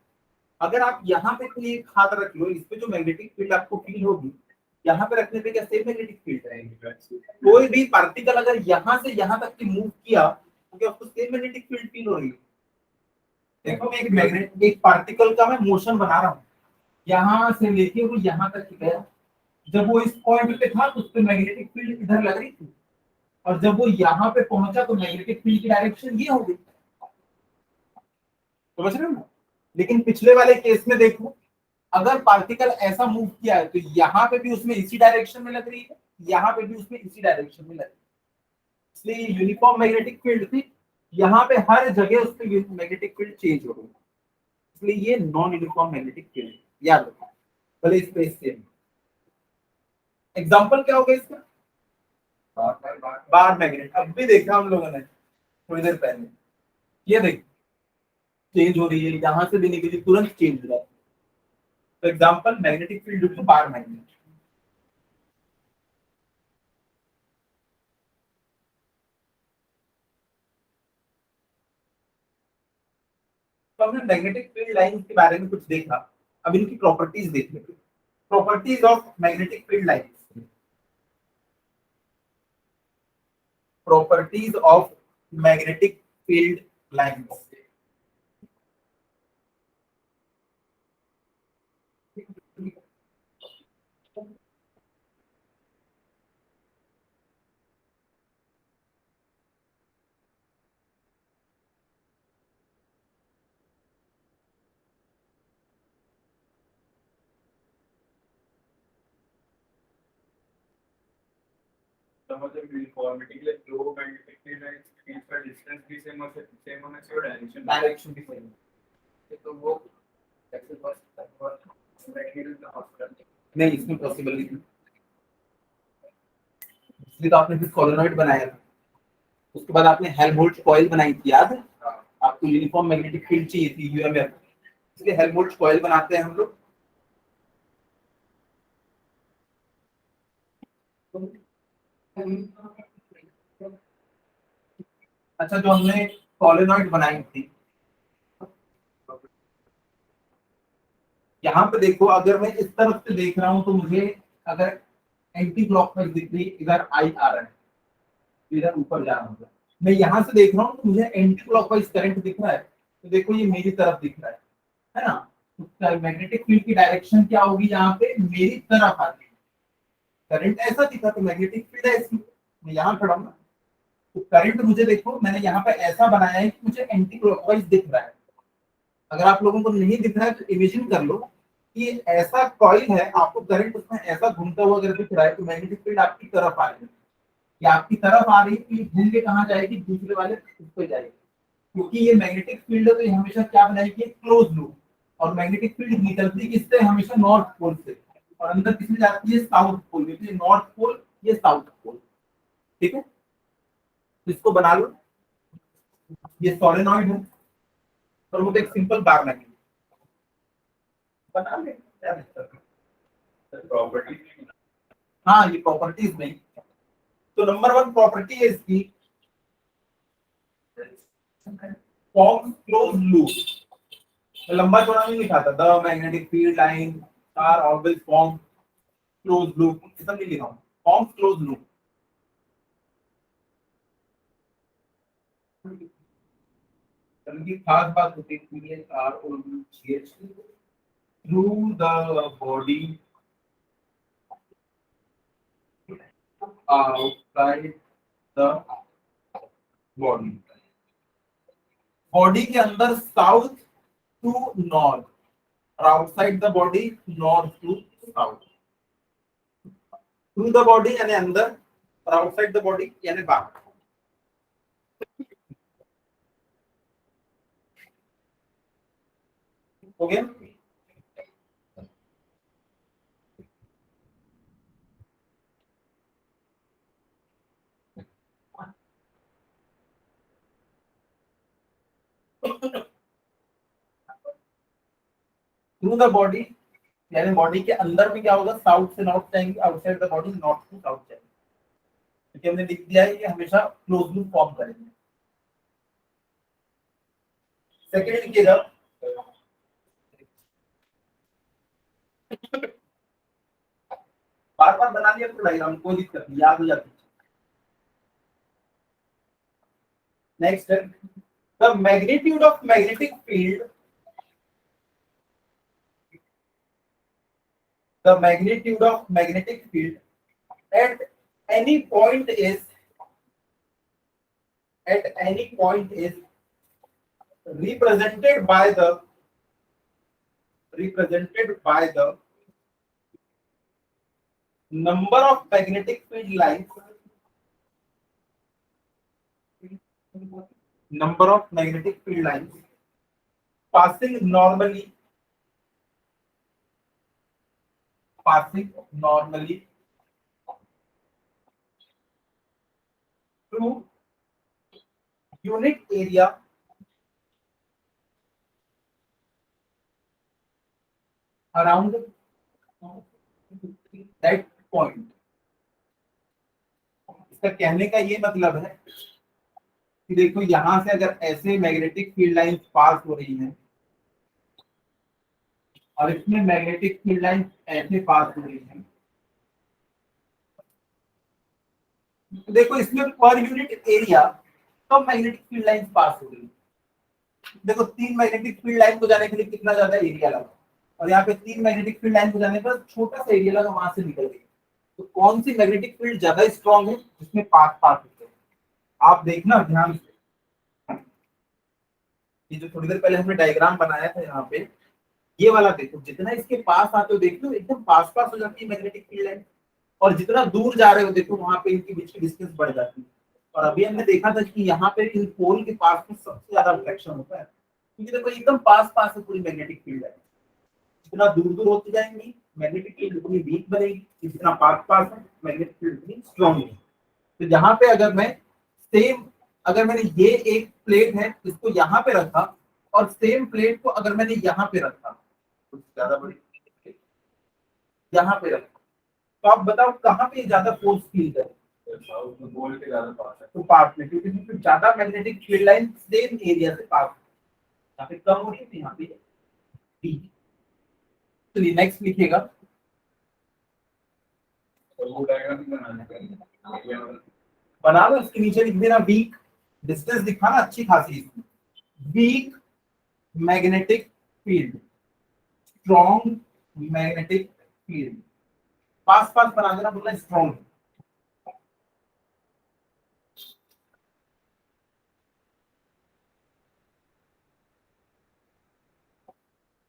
अगर आप यहाँ पे कोई एक हाथ रख लो, इस पे जो मैग्नेटिक फील्ड आपको फील होगी, यहाँ पे रखने पे क्या सेम मैग्नेटिक फील्ड रहेगी? कोई भी पार्टिकल अगर यहाँ से यहाँ तक की मूव किया तो क्या उसको सेम मैग्नेटिक फील्ड फील हो रही है? देखो मैं एक पार्टिकल का मैं मोशन बना रहा हूँ, यहाँ से लेके वो यहाँ तक गया। जब वो इस पॉइंट पे था तो उस पे मैग्नेटिक फील्ड इधर लग रही थी, और जब वो यहाँ पे पहुंचा तो मैग्नेटिक फील्ड की डायरेक्शन ये हो गई। समझ रहे हो? लेकिन पिछले वाले केस में देखो, अगर पार्टिकल ऐसा मूव किया है तो यहाँ पे भी उसमें इसी डायरेक्शन में लग रही है, यहाँ पे भी उसमें इसी डायरेक्शन में लग रही है। इसलिए यूनिफॉर्म मैग्नेटिक फील्ड थी, यहाँ पे हर जगह उस पे मैग्नेटिक फील्ड चेंज हो रही है, इसलिए ये नॉन यूनिफॉर्म मैग्नेटिक फील्ड। याद रखो, भले स्पेस सेम। एग्जांपल क्या होगा इसका? Bar magnet. अब भी देखा हम लोगों ने थोड़ी देर पहले, ये देख चेंज हो रही है, यहाँ से भी निकली तुरंत चेंज हो जाती है। तो example magnetic field due to bar magnet. तो हमने मैग्नेटिक फील्ड लाइन के बारे में कुछ देखा, अब इनकी प्रॉपर्टीज देख लेते हैं। Properties of magnetic field line. Properties of magnetic field lines. तो मतलब यूनिफॉर्मिटी के लिए दो मैग्नेटिक फील्ड है, इसका डिस्टेंस भी सेम होना चाहिए और डायरेक्शन भी सेम। तो वो एक्सेस बस नहीं, इसमें पॉसिबल नहीं है, इसलिए तो आपने फिर सोलेनॉइड बनाया था। उसके बाद आपने हेल्महोल्ट्ज कॉइल बनाई थी, याद है? आपको यूनिफॉर्म मैग्नेटिक फील्ड चाहिए थी, यूएमएफ, इसलिए हेल्महोल्ट्ज कॉइल बनाते हैं हम लोग। अच्छा, जो हमने सोलेनॉइड बनाई थी, यहाँ पे देखो, अगर मैं इस तरफ से देख रहा हूँ तो मुझे अगर एंटी क्लॉकवाइज दिख रही है, इधर आई आ रहा है, इधर ऊपर जा रहा हूँ। मैं यहाँ से देख रहा हूँ तो मुझे एंटी क्लॉकवाइज करंट दिख रहा है, तो देखो ये मेरी तरफ दिख रहा है ना? मैग्नेटिक फील्ड की डायरेक्शन क्या होगी, यहाँ पे मेरी तरफ आती है। करंट ऐसा दिखा तो मैग्नेटिक फील्ड ऐसी, मैं यहाँ खड़ा हूँ ना, तो करंट मुझे देखो मैंने यहाँ पे ऐसा बनाया है कि मुझे एंटी क्लॉकवाइज दिख रहा है। अगर आप लोगों को नहीं दिख रहा है तो इमेजिन कर लो कि ऐसा कॉइल है, आपको करंट उसमें ऐसा घूमता हुआ अगर दिख रहा है तो मैग्नेटिक फील्ड आपकी तरफ आ रही है, या आपकी तरफ आ रही है तो ये घूम के कहाँ जाएगी, दूसरे वाले उस पे जाएगी। क्योंकि ये मैग्नेटिक फील्ड है तो ये हमेशा क्या बनाएगी, क्लोज लूप। और मैग्नेटिक फील्ड निकलती किससे, हमेशा नॉर्थ पोल से, और अंदर किसमें जाती है, साउथ पोल में। तो ये नॉर्थ पोल, ये साउथ पोल, ठीक है। तो इसको बना लो, ये सोलेनॉइड है और वो एक सिंपल बार मैग्नेट बना ले, क्या दिक्कत है। प्रॉपर्टी हाँ ये प्रॉपर्टीज नहीं, तो नंबर 1 प्रॉपर्टी है इसकी, फॉर्म क्लोज लूप। लंबा चौड़ा नहीं लिखा था, the magnetic field line are always form close loop, ऐसा नहीं लिखा हूं, फॉर्म क्लोज लूप। की खास बात होती है R O G H through the body outside the body, body के अंदर साउथ टू नॉर्थ और outside the body north to south. Through the body यानी अंदर और आउटसाइड द बॉडी यानी बाहर। हो गया। थ्रू द बॉडी यानी बॉडी के अंदर में क्या होगा, साउथ से नॉर्थ जाएंगे, outside the body north to south जाएंगे। क्योंकि हमने लिख दिया है कि हमेशा क्लोज लूप फॉर्म करेंगे। सेकेंड लिखिएगा, बार बार बना लिया तो डायग्राम, कोई दिक्कत नहीं, याद हो जाती है। नेक्स्ट है the magnitude of magnetic field, the magnitude of magnetic field at any point is represented by the number of magnetic field lines, number of magnetic field lines passing normally through unit area around that point। इसका कहने का ये मतलब है कि देखो यहां से अगर ऐसे मैग्नेटिक फील्ड लाइंस पास हो रही हैं और इसमें मैग्नेटिक फील्ड लाइंस ऐसे पास हो रही हैं, तो देखो इसमें पर यूनिट एरिया कब मैग्नेटिक फील्ड लाइंस पास हो रही है। देखो 3 मैग्नेटिक फील्ड लाइन को जाने के लिए कितना ज्यादा एरिया लगा, और यहाँ पे 3 मैग्नेटिक फील्ड लाइन को जाने पर छोटा सा एरिया लगा, वहां से निकल गई। तो कौन सी मैग्नेटिक फील्ड ज्यादा स्ट्रॉन्ग है, जिसमें पास पास होते हैं। आप देखना ध्यान से, ये जो थोड़ी देर पहले हमने डायग्राम बनाया था यहाँ पे, ये वाला देखो, जितना इसके पास आते हो देख लो एकदम पास पास हो जाती है मैग्नेटिक फील्ड लाइन, और जितना दूर जा रहे हो देखो वहां पे इनके बीच की डिस्टेंस बढ़ जाती है। और अभी हमने देखा था कि यहाँ पे इन पोल के पास में सबसे ज्यादा अट्रैक्शन होता है, क्योंकि देखो एकदम पास पास है पूरी मैग्नेटिक फील्ड है। जितना दूर दूर होती जाएंगी मैग्नेटिक फील्ड उतनी वीक बनेगी, जितना पास पास है मैग्नेटिक फील्ड उतनी स्ट्रॉन्ग है। तो यहाँ पे अगर मैं सेम, अगर मैंने ये एक प्लेट है इसको यहाँ पे रखा, और सेम प्लेट को अगर मैंने यहाँ पे रखा, कुछ ज्यादा बड़ी यहाँ पे रखा, तो आप बताओ कहाँ पे ज्यादा फोर्स फील करे, बोल के ज्यादा पास है तो पार्ट में, क्योंकि इसमें ज्यादा magnetic field line same area से पास, यहाँ पे कम हो रही है, यहाँ पे डी। चलिए नेक्स्ट लिखिएगा, वो डायग्राम बनाना बना लो, इसके नीचे लिख देना वीक, डिस्टेंस दिखाना अच्छी खासी इसमें, weak magnetic field. Strong magnetic field, पास पास बना देना, बोलना स्ट्रॉन्ग।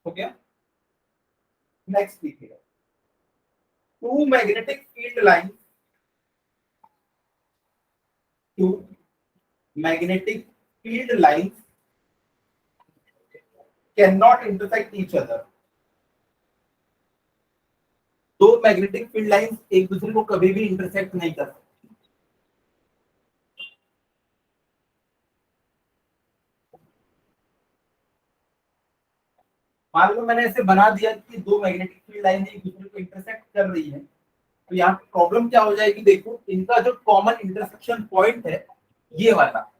हो गया। नेक्स्ट देखिएगा, two magnetic field line, two magnetic field line can not intersect each other. दो मैग्नेटिक फील्ड लाइन एक दूसरे को कभी भी इंटरसेक्ट नहीं कर सकती। मान लो मैंने ऐसे बना दिया कि दो मैग्नेटिक फील्ड लाइन एक दूसरे को इंटरसेक्ट कर रही है, तो यहाँ प्रॉब्लम क्या हो जाएगी, देखो इनका जो कॉमन इंटरसेक्शन पॉइंट है ये वाला,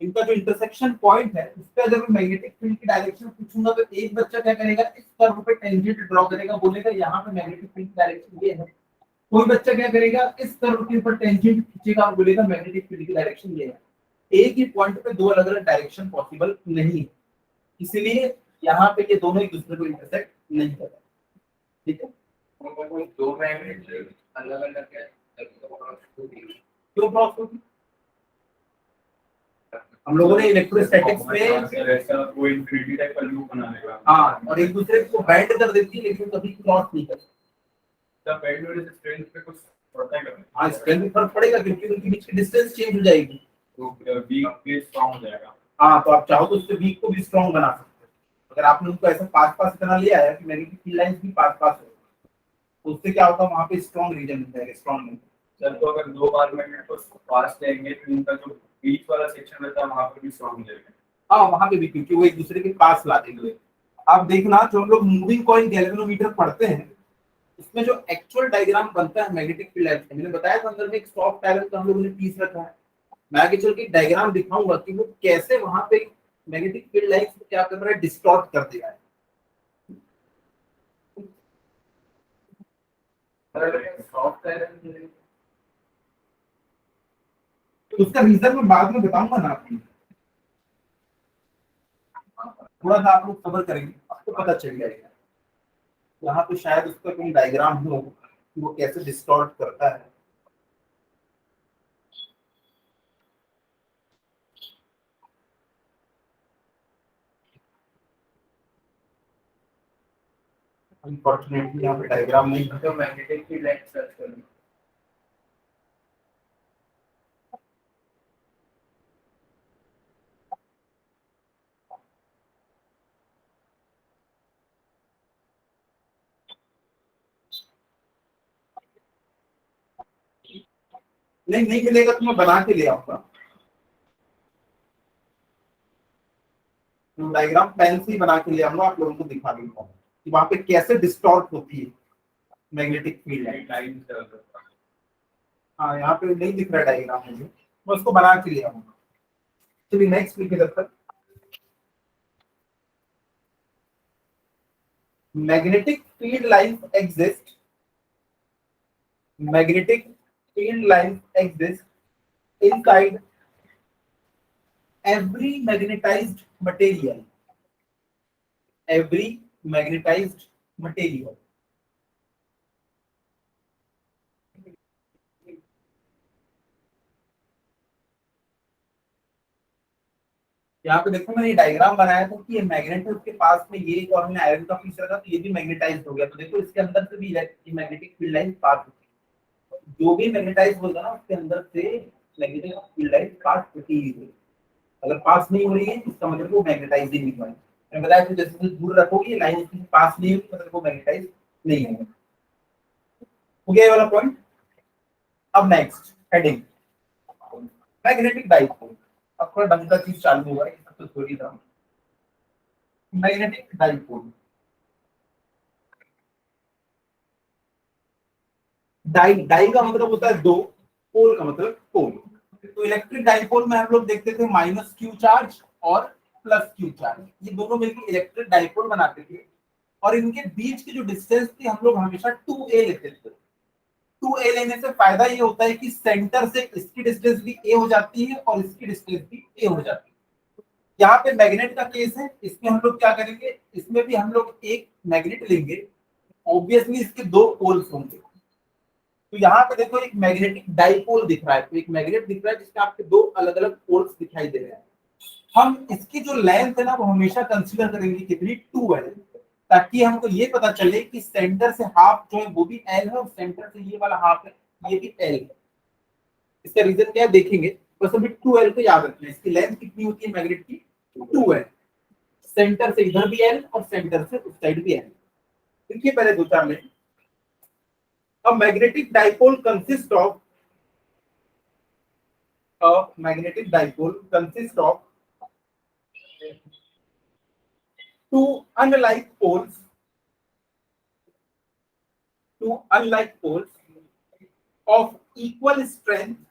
इनका जो इंटरसेक्शन पॉइंट है उस पर अगर मैं मैग्नेटिक फील्ड की डायरेक्शन पूछूंगा तो एक बच्चा क्या करेगा, इस कर्व पे टेंजेंट ड्रॉ करेगा, बोलेगा यहाँ पे मैग्नेटिक फील्ड की डायरेक्शन ये है। कोई बच्चा क्या करेगा, इस कर्व के ऊपर टेंजेंट खींचेगा और बोलेगा मैग्नेटिक फील्ड की डायरेक्शन ये है। एक ही पॉइंट पे दो अलग अलग डायरेक्शन पॉसिबल नहीं है, इसलिए यहाँ पे ये दोनों एक दूसरे को इंटरसेक्ट नहीं करते। ठीक है, दो मैग्नेट अलग अलग है, क्यों क्रॉस होगी? हम लोगों ने इलेक्ट्रोस्टैटिक्स में ऐसा कोई इनफिनिटी टाइप का लूप बना लेगा। हाँ, और एक दूसरे को बैंड कर देती है लेकिन कभी क्रॉस नहीं करती। तब बैंड होने से स्ट्रेंथ पे कुछ पड़ता है। हाँ, स्ट्रेंथ में फर्क पड़ेगा क्योंकि उनके बीच की डिस्टेंस चेंज हो जाएगी, तो वीक पे स्ट्रांग हो जाएगा। हाँ, तो आप चाहो तो उससे वीक को भी स्ट्रॉन्ग बना सकते हो। अगर आपने उनको ऐसा पास पास इतना लिया है कि मैग्नेटिक फील्ड लाइंस भी पास पास हो, तो उससे क्या होगा, वहां पे स्ट्रॉन्ग रीजन मिल जाएगा, स्ट्रॉन्ग। सर तो अगर दो बार मैग्नेट को पास लेंगे तो इनका जो बीच वाला सेक्शन रहता है वहां पर भी स्ट्रांग हो जाएगा। हाँ, वहां पे भी, क्योंकि वो एक दूसरे के पास ला देंगे। आप देखना, जो हम लोग मूविंग कॉइल गैल्वेनोमीटर पढ़ते हैं उसमें जो एक्चुअल डायग्राम बनता है मैग्नेटिक फील्ड लाइंस का, मैंने बताया था अंदर में एक सॉफ्ट आयरन का हम लोगों ने पीस रखा है। मैं आगे चल के डायग्राम दिखाऊंगा कि वो कैसे वहां पे मैग्नेटिक फील्ड लाइंस को क्या कर रहा है, डिस्टॉर्ट कर देगा। सॉफ्ट आयरन तो उसका रीजन मैं बाद में बताऊंगा ना आपको, थोड़ा सा आप लोग सब्र करेंगे, आपको पता चल जाएगा। यहाँ पे शायद उसका कोई डायग्राम हो कि वो कैसे डिस्टॉर्ट करता है। अनफॉर्चुनेटली यहाँ पे डायग्राम नहीं है। तो मैग्नेटिक फील्ड लाइन सर्च करेंगे। नहीं, नहीं मिलेगा तो मैं बना के ले आऊंगा। तो डायग्राम पेन से ही बना के ले आऊंगा, आप लोगों को दिखा दूंगा कि वहां पे कैसे डिस्टॉर्ट होती है मैग्नेटिक फील्ड लाइन। हाँ, यहाँ पे नहीं दिख रहा डायग्राम मुझे, मैं उसको बना के ले आऊंगा। चलिए नेक्स्ट लिखे जब तक। Magnetic field lines exist, magnetic field lines exist inside every magnetized material, every magnetized material। यहाँ पे देखो मैंने डायग्राम बनाया था कि ये मैग्नेट है, उसके पास में ये और हमने आयरन का पीस रखा तो ये भी मैग्नेटाइज्ड हो गया। तो देखो इसके अंदर से भी मैग्नेटिक फील्ड लाइन पास होती है, जो भी मैग्नेटाइज होगा ना उसके अंदर से मैग्नेटिक फील्ड लाइन पास होती है। अगर पास नहीं हो रही है इसका मतलब वो मैग्नेटाइज ही नहीं हुआ है। मैंने बताया कि जैसे जैसे दूर रखोगे लाइन उसके पास नहीं होगी मतलब वो मैग्नेटाइज नहीं होगा। हो गया ये वाला पॉइंट। अब नेक्स्ट हेडिंग, मैग्नेटिक डाइपोल। अब थोड़ा ढंग का चीज चालू हुआ है, तो थोड़ी सा मैग्नेटिक डाइपोल। डाई का मतलब होता है दो, पोल का मतलब पोल। तो इलेक्ट्रिक डाइपोल में हम लोग देखते थे माइनस क्यू चार्ज और प्लस क्यू चार्ज, ये दोनों मिलकर इलेक्ट्रिक डाइपोल बनाते थे। और इनके बीच की जो डिस्टेंस थी हम लोग हमेशा 2a लेते थे। 2a लेने से फायदा ये होता है कि सेंटर से इसकी डिस्टेंस भी a हो जाती है और इसकी डिस्टेंस भी a हो जाती है। यहाँ पे मैग्नेट का केस है, इसमें हम लोग क्या करेंगे, इसमें भी हम लोग एक मैग्नेट लेंगे, ऑब्वियसली इसके दो पोल्स होंगे। तो यहाँ पे देखो एक मैग्नेटिक डाइपोल दिख रहा है, तो एक मैग्नेट दिख रहा है जिसके आपके दो अलग अलग पोल्स दिखाई दे रहे हैं। हम इसकी जो लेंथ है ना वो हमेशा कंसीडर करेंगे कितनी, 2l, ताकि हमको ये पता चले कि सेंटर से हाफ जो है वो भी l है और सेंटर से ये वाला हाफ है ये भी l है। इसका रीजन क्या है देखेंगे, बस अभी 2l को याद रखना है। इसकी लेंथ कितनी होती है मैग्नेट की, 2l, सेंटर से इधर भी l और सेंटर से उस साइड भी l। देखिए पहले दो चार में, a magnetic dipole consists of two unlike poles of equal strength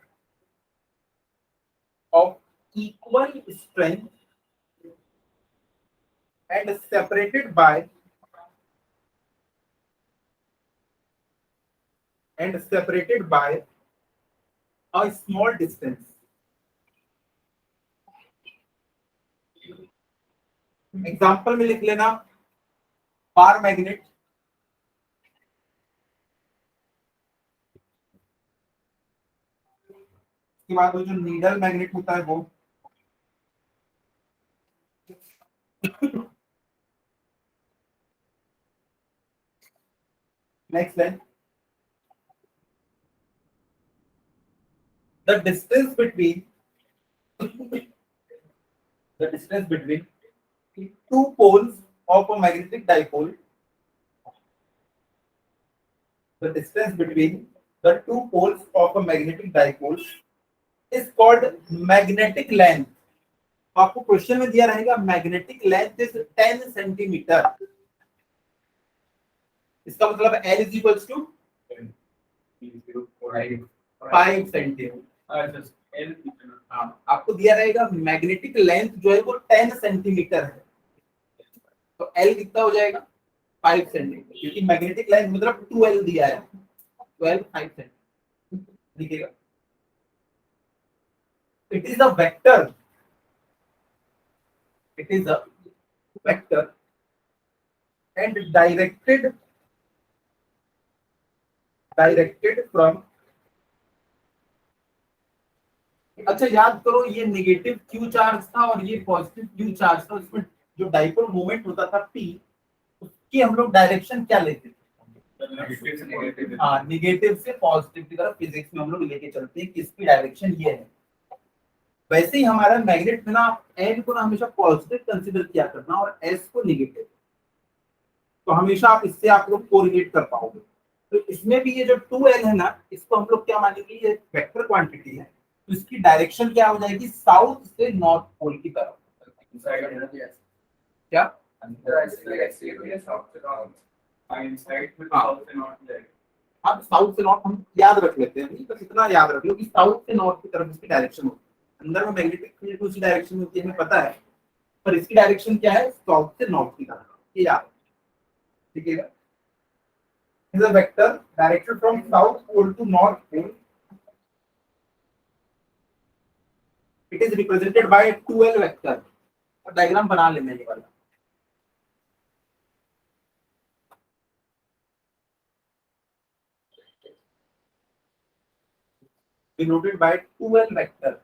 and separated by a small distance. Example में लिख लेना, बार मैग्नेट, उसके बाद वो जो नीडल मैग्नेट होता है वो, next line, the distance between two poles of a magnetic dipole, the distance between the two poles of a magnetic dipole is called magnetic length. तो आपको क्वेश्चन में दिया रहेगा मैग्नेटिक लेंथ इज 10 सेंटीमीटर। इसका मतलब L is equal to 5 centimetre. आपको दिया रहेगा मैग्नेटिक लेंथ जो है वो 10 सेंटीमीटर है, तो L कितना हो जाएगा, 5 सेंटीमीटर, क्योंकि मैग्नेटिक लेंथ मतलब 2L दिया है, 12 5 सेंटीमीटर लिखिएगा। It is a vector and directed from, अच्छा याद करो ये नेगेटिव क्यू चार्ज था और ये पॉजिटिव क्यू चार्ज था, उसमें जो डाइपोल मोमेंट होता था P, उसकी हम लोग डायरेक्शन क्या लेते थे, हाँ नेगेटिव से पॉजिटिव की तरफ फिजिक्स में हम लोग लेके चलते हैं कि इसकी डायरेक्शन ये है। वैसे ही हमारा मैग्नेट में ना N को ना हमेशा पॉजिटिव कंसीडर किया करना और S को नेगेटिव, तो हमेशा आप इससे आप लोग कोरिलेट कर पाओगे। तो इसमें भी ये जो 2L है ना, इसको हम लोग क्या मानेंगे, ये वेक्टर क्वांटिटी है, तो इसकी डायरेक्शन क्या हो जाएगी, साउथ से नॉर्थ पोल की तरफ। क्या आप साउथ से नॉर्थ हम याद रख लेते हैं, बस इतना याद रख लो कि साउथ से नॉर्थ की तरफ इसकी डायरेक्शन होती है। अंदर में मैग्नेटिक फील्ड उसी डायरेक्शन में होती है हमें पता है, पर इसकी डायरेक्शन क्या है, साउथ से नॉर्थ की तरफ, ये याद, ठीक है। is a vector directed from south pole to north pole. It is represented by a 2L vector. और डायग्राम बना लेने ये वाला, denoted by 2L vector.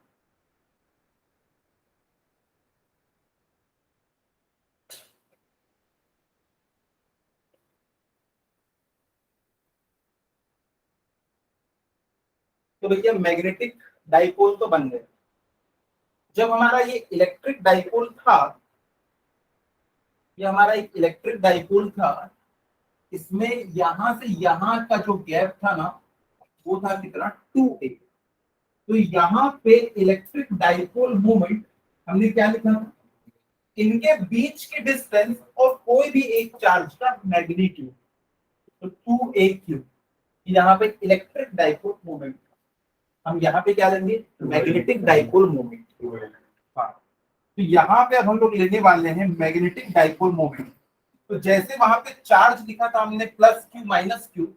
तो भैया मैग्नेटिक डाइपोल तो बन गए। जब हमारा ये इलेक्ट्रिक डाइपोल था, ये हमारा एक इलेक्ट्रिक डाइपोल था, इसमें यहां से यहां का जो गैप था ना वो था कितना, 2a। तो यहाँ पे इलेक्ट्रिक डाइपोल मोमेंट हमने क्या लिखा था, इनके बीच के डिस्टेंस और कोई भी एक चार्ज का मैग्नीट्यूड, तो 2aq। यहाँ पे इलेक्ट्रिक डाइपोल मोमेंट, हम यहाँ पे क्या लेंगे, मैग्नेटिक डाइपोल मोमेंट। हाँ, तो यहाँ पे अब हम लोग लेने वाले हैं मैग्नेटिक डाइपोल मोमेंट। तो जैसे वहां पे चार्ज लिखा था हमने प्लस क्यू माइनस क्यू,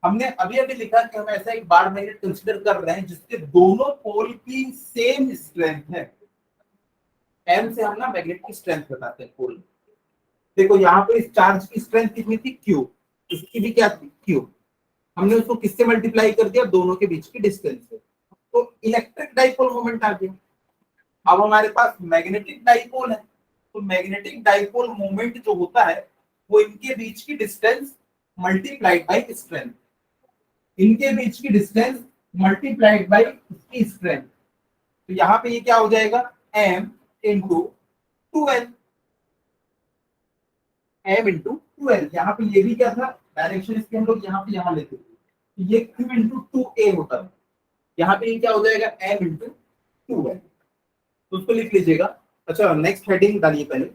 हमने अभी अभी लिखा कि हम ऐसा एक बार मैग्नेट कंसीडर कर रहे हैं जिसके दोनों पोल की सेम स्ट्रेंथ है। एम से हम ना मैग्नेट की स्ट्रेंथ बताते हैं पोल। देखो यहाँ पे इस चार्ज की स्ट्रेंथ कितनी थी, क्यू, इसकी भी क्या थी, क्यू। हमने उसको किससे मल्टीप्लाई कर दिया, दोनों के बीच की डिस्टेंस से, तो इलेक्ट्रिक डाइपोल मोमेंट आ गया। अब हमारे पास मैग्नेटिक डाइपोल है, तो मैग्नेटिक डाइपोल मोमेंट जो होता है वो इनके बीच की डिस्टेंस मल्टीप्लाइड बाय स्ट्रेंथ, इनके बीच की डिस्टेंस मल्टीप्लाइड बाय इसकी स्ट्रेंथ। तो यहाँ पे ये क्या हो जाएगा, m into 2l, m into 2l। यहाँ पे ये भी क्या था, डायरेक्शन इसके हम लोग यहाँ पे यहाँ लेते थे, ये q इंटू 2a होता है। यहाँ पे ये क्या हो जाएगा, m इंटू 2l, तो उसको लिख लीजिएगा। अच्छा नेक्स्ट हेडिंग डालिए पहले,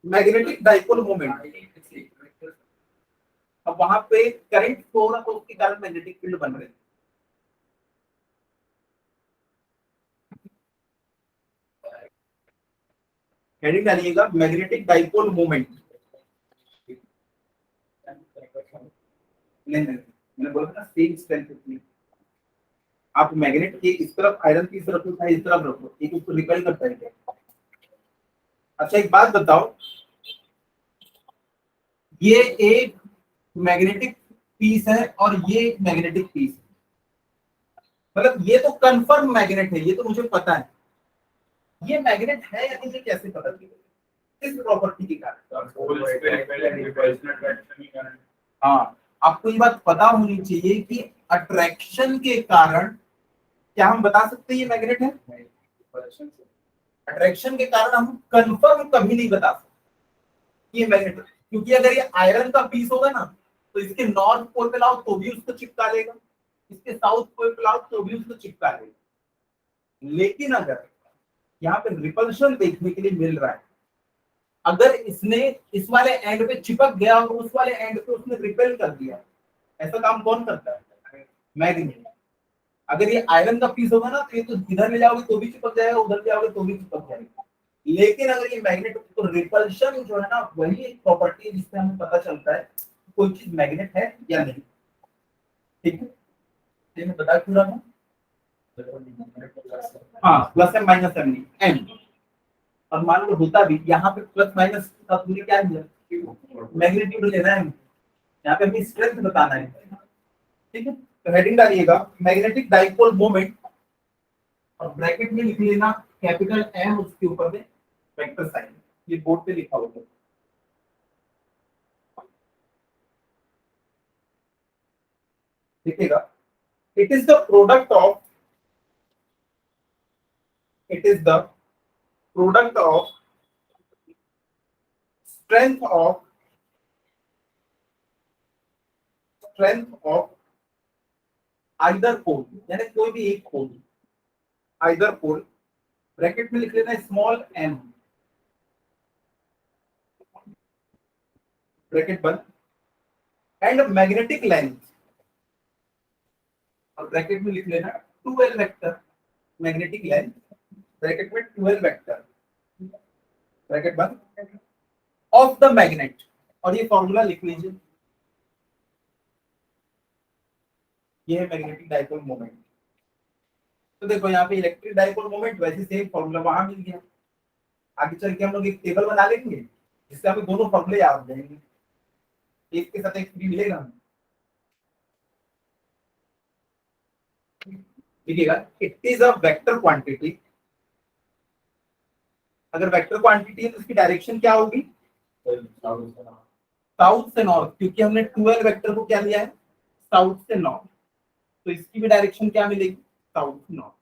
मैग्नेटिक डाइपोल मोमेंट। अब वहां पे करंट फ्लो हो रहा तो उसके कारण मैग्नेटिक फील्ड बन रहे हैं। हेडिंग डालिएगा मैग्नेटिक डाइपोल मोमेंट। नहीं मैंने बोला था सेम स्ट्रेंथ कितनी, आप मैग्नेट के इस तरफ आयरन की तरफ उठाए, इस तरफ रखो, एक उसको रिपेल करता है क्या। अच्छा एक बात बताओ, ये एक मैग्नेटिक पीस है और ये एक मैग्नेटिक पीस है, मतलब ये तो कंफर्म मैग्नेट है, ये तो मुझे पता है। ये मैग्नेट है या नहीं, ये कैसे पता चलेगा, किस प्रॉपर्टी के कारण। हाँ, आपको ये बात पता होनी चाहिए कि अट्रैक्शन के कारण, क्या हम बता सकते हैं ये मैग्नेट है, अट्रैक्शन के कारण हम कंफर्म कभी नहीं बता सकते ये मैग्नेट है। क्योंकि अगर ये आयरन का पीस होगा ना, तो इसके नॉर्थ पोल पे लाओ तो भी उसको चिपका लेगा, इसके साउथ पोल पे लाओ तो भी उसको चिपका लेगा। लेकिन अगर यहाँ पे रिपल्शन देखने के लिए मिल रहा है, अगर इसने इस वाले एंड पे चिपक गया और उस वाले एंड पे उसने रिपेल कर दिया, ऐसा काम कौन करता है, मैग्नेट। अगर ये आयरन का पीस होगा ना, तो ये तो इधर ले जाओगे तो भी चिपक जाएगा, उधर ले जाओगे तो भी चिपक जाएगा। लेकिन अगर ये मैग्नेट, तो रिपल्शन जो है ना, वही एक प्रॉपर्टी है जिससे हमें पता चलता है कि कोई चीज मैग्नेट है या नहीं। ठीक है, ये मैं बता क्यों रहा हूँ। हाँ, प्लस एम माइनस एम नहीं, एम। और मान लो होता भी यहाँ पे प्लस माइनस का, तुमने क्या लिया, मैग्नीट्यूड लेना है, यहाँ पे हमें स्ट्रेंथ बताना है। ठीक है, तो हेडिंग डालिएगा मैग्नेटिक डाइपोल मोमेंट, और ब्रैकेट में लिख लेना कैपिटल एम, उसके ऊपर में वेक्टर साइन, ये बोर्ड पे लिखा होगा। देखिएगा, it is the product of, it is the product of strength of, strength of either pole, यानी कोई भी एक पोल, आइदर पोल, ब्रैकेट में लिख लेना स्मॉल एम, ब्रैकेट बंद, एंड मैग्नेटिक लेंथ, और ब्रैकेट में लिख लेना 2l vector, magnetic length, bracket में 2l वेक्टर, ब्रैकेट बंद, ऑफ द मैग्नेट। और ये फॉर्मूला लिख लीजिए, ये है मैग्नेटिक डाइपोल मोमेंट। तो देखो यहाँ पे इलेक्ट्रिक डाइपोल मोमेंट, वैसे सेम फॉर्मूला वहां मिल गया। आगे चल के हम लोग एक टेबल बना लेंगे जिससे हमें दोनों फॉर्मूले याद हो जाएंगे, एक के साथ एक फ्री मिलेगा हमें। देखिएगा, it is a vector quantity. अगर वेक्टर क्वांटिटी है तो उसकी डायरेक्शन क्या होगी, साउथ से नॉर्थ, क्योंकि हमने 12 वेक्टर को क्या लिया है, साउथ से नॉर्थ, तो इसकी भी डायरेक्शन क्या मिलेगी, साउथ से north.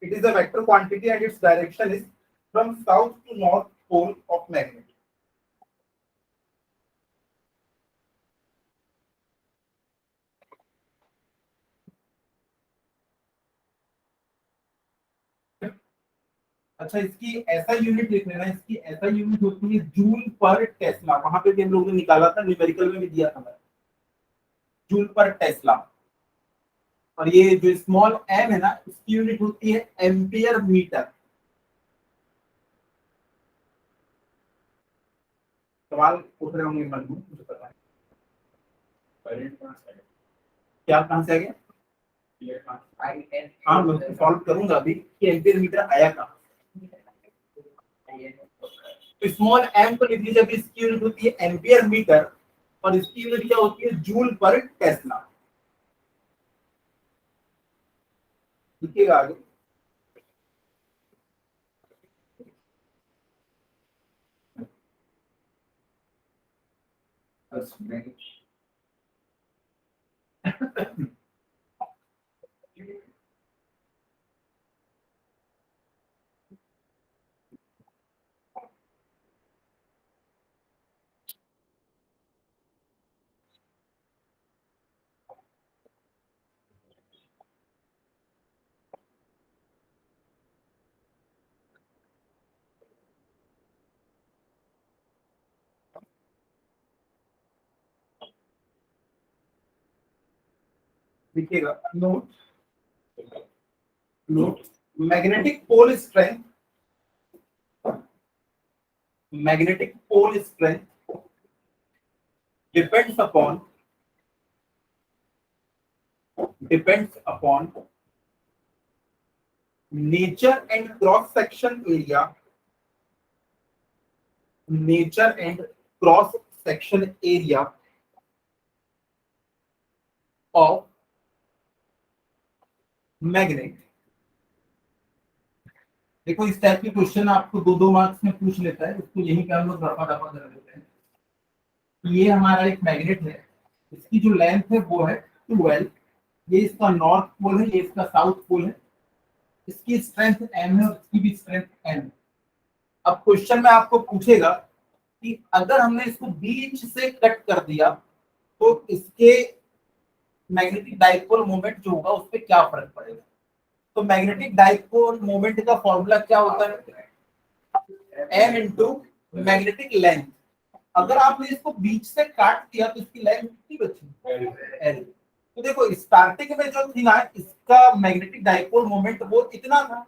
It is a vector quantity and its direction is from south to north pole of magnet. अच्छा, इसकी ऐसा यूनिट लिख लेना, इसकी ऐसा यूनिट होती है जूल पर टेस्ला, वहां पे भी हम लोगों ने निकाला था, न्यूमेरिकल में भी दिया था मैं, जूल पर टेस्ला। और ये जो स्मॉल एम है ना, इसकी यूनिट होती है एम्पियर मीटर। सवाल पूछ रहे होंगे मन में, मुझे पता है। क्या कहां से आ गया, हाँ मैं सॉल्व करूंगा अभी कि एम्पियर मीटर आया कहाँ। तो स्मॉल एम को लिख लीजिए, अभी इसकी यूनिट होती है एम्पियर मीटर और इसकी यूनिट क्या होती है जूल पर टेस्ला। लिखिएगा आगे। लिखिएगा note, note magnetic pole strength, magnetic pole strength depends upon nature and cross section area, nature and cross section area of magnet। देखो इस टाइप के क्वेश्चन आपको 2-2 मार्क्स में पूछ लेता है, इसको यही काम लोग रफा दफा कर देते हैं। ये हमारा एक मैग्नेट है, इसकी जो लेंथ है वो है 12, ये इसका नॉर्थ पोल है, ये इसका साउथ पोल है, इसकी स्ट्रेंथ m है और इसकी भी स्ट्रेंथ n। अब क्वेश्चन में आपको पूछेगा कि अगर हमने इसको बीच से कट कर दिया तो इसके मैग्नेटिक डाइपोल मोमेंट जो होगा उस पर क्या फर्क पड़ेगा। तो मैग्नेटिक डाइपोल मोमेंट का फॉर्मूला क्या होता है, m इंटू मैग्नेटिक लेंथ। अगर आपने इसको बीच से काट दिया तो इसकी लेंथ कितनी बची, l। तो देखो स्टार्टिंग में जो थी ना इसका मैग्नेटिक डाइपोल मोमेंट वो इतना था,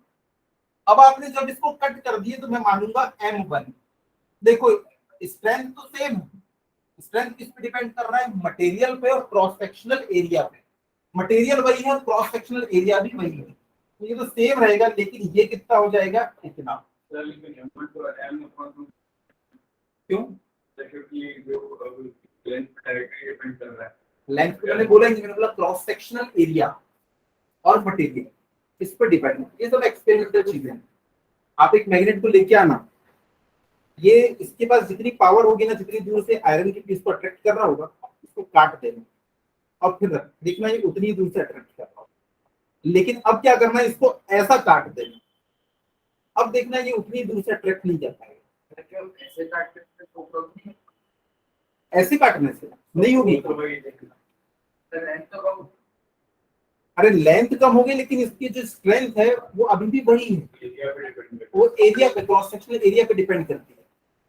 अब आपने जब इसको कट कर दिए तो मैं मानूंगा m1। देखो स्ट्रेंथ तो सेम, स्ट्रेंथ किस पे डिपेंड कर रहा है, मटेरियल पे और क्रॉस सेक्शनल एरिया पे। मटेरियल वही है, क्रॉस सेक्शनल एरिया भी वही है, तो ये तो सेम रहेगा, लेकिन ये कितना हो जाएगा इतना। क्यों, लेंथ पे मैंने बोला मैंने बोला क्रॉस सेक्शनल एरिया और मटेरियल इस पर डिपेंड है, ये सब एक्सपेरिमेंटल चीजें हैं। आप एक मैग्नेट को लेके आना, ये इसके पास जितनी पावर होगी ना, जितनी दूर से आयरन की पीस को अट्रैक्ट कर रहा होगा, इसको काट देना और फिर देखना ये उतनी दूर से अट्रैक्ट कर रहा होगा। लेकिन अब क्या करना है, इसको ऐसा काट देना, अब देखना ये उतनी दूर से अट्रैक्ट नहीं कर पाएगा। ऐसे काटने से नहीं होगी, अरे लेंथ कम होगी लेकिन इसकी जो स्ट्रेंथ है वो अभी भी वही है, वो एरिया पे, क्रॉस सेक्शनल एरिया पे डिपेंड करती है।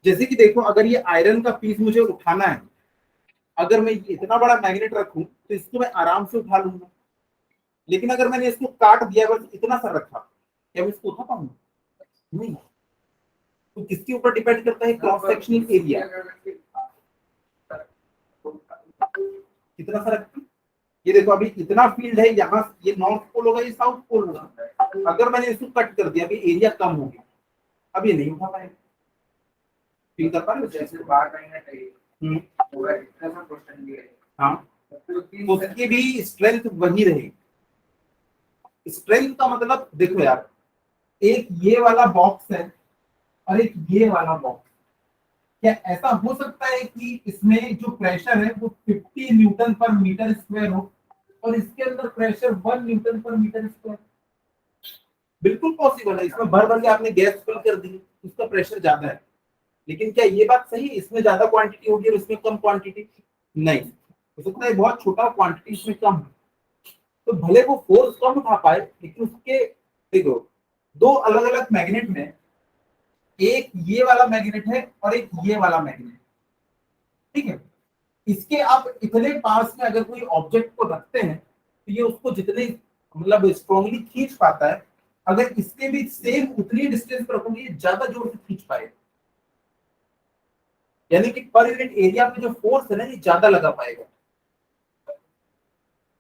जैसे कि देखो अगर ये आयरन का पीस मुझे उठाना है, अगर मैं इतना बड़ा मैग्नेट रखूं तो इसको मैं आराम से उठा लूंगा, लेकिन अगर मैंने इसको काट दिया बस इतना सा रखा, क्या मैं इसको उठा पाऊंगा, नहीं। तो किसके ऊपर डिपेंड करता है, क्रॉस सेक्शनल एरिया कितना सा रखती। ये देखो अभी इतना फील्ड है, यहाँ ये नॉर्थ पोल होगा, ये साउथ पोल होगा। अगर मैंने इसको कट कर दिया, अभी एरिया कम हो गया, अब ये नहीं उठा पाएगा। फील कर पा रहे हो, जैसे बाहर कहीं चाहिए हाँ, तो उसकी भी स्ट्रेंथ वही रहेगी। स्ट्रेंथ का मतलब देखो यार, एक ये वाला बॉक्स है और एक ये वाला बॉक्स, क्या ऐसा हो सकता है कि इसमें जो प्रेशर है वो 50 न्यूटन पर मीटर स्क्वायर हो और इसके अंदर प्रेशर 1 न्यूटन पर मीटर स्क्वायर? बिल्कुल पॉसिबल है। इसमें भर भर के आपने गैस फिल कर दी, उसका प्रेशर ज्यादा है, लेकिन क्या ये बात सही है इसमें ज्यादा क्वांटिटी होगी और इसमें कम क्वांटिटी? नहीं, हो सकता है बहुत छोटा क्वांटिटी इसमें कम है, तो भले वो फोर्स कम उठा पाए लेकिन उसके, देखो दो अलग अलग मैग्नेट में, एक ये वाला मैग्नेट है और एक ये वाला मैग्नेट, ठीक है। इसके आप इतने पास में अगर कोई ऑब्जेक्ट को रखते हैं तो ये उसको जितने मतलब स्ट्रॉन्गली खींच पाता है, अगर इसके भी सेम उतनी डिस्टेंस पर रखोगे ये ज्यादा जोर से खींच पाएगा, यानी कि पर यूनिट एरिया पे जो फोर्स है ना ये ज्यादा लगा पाएगा,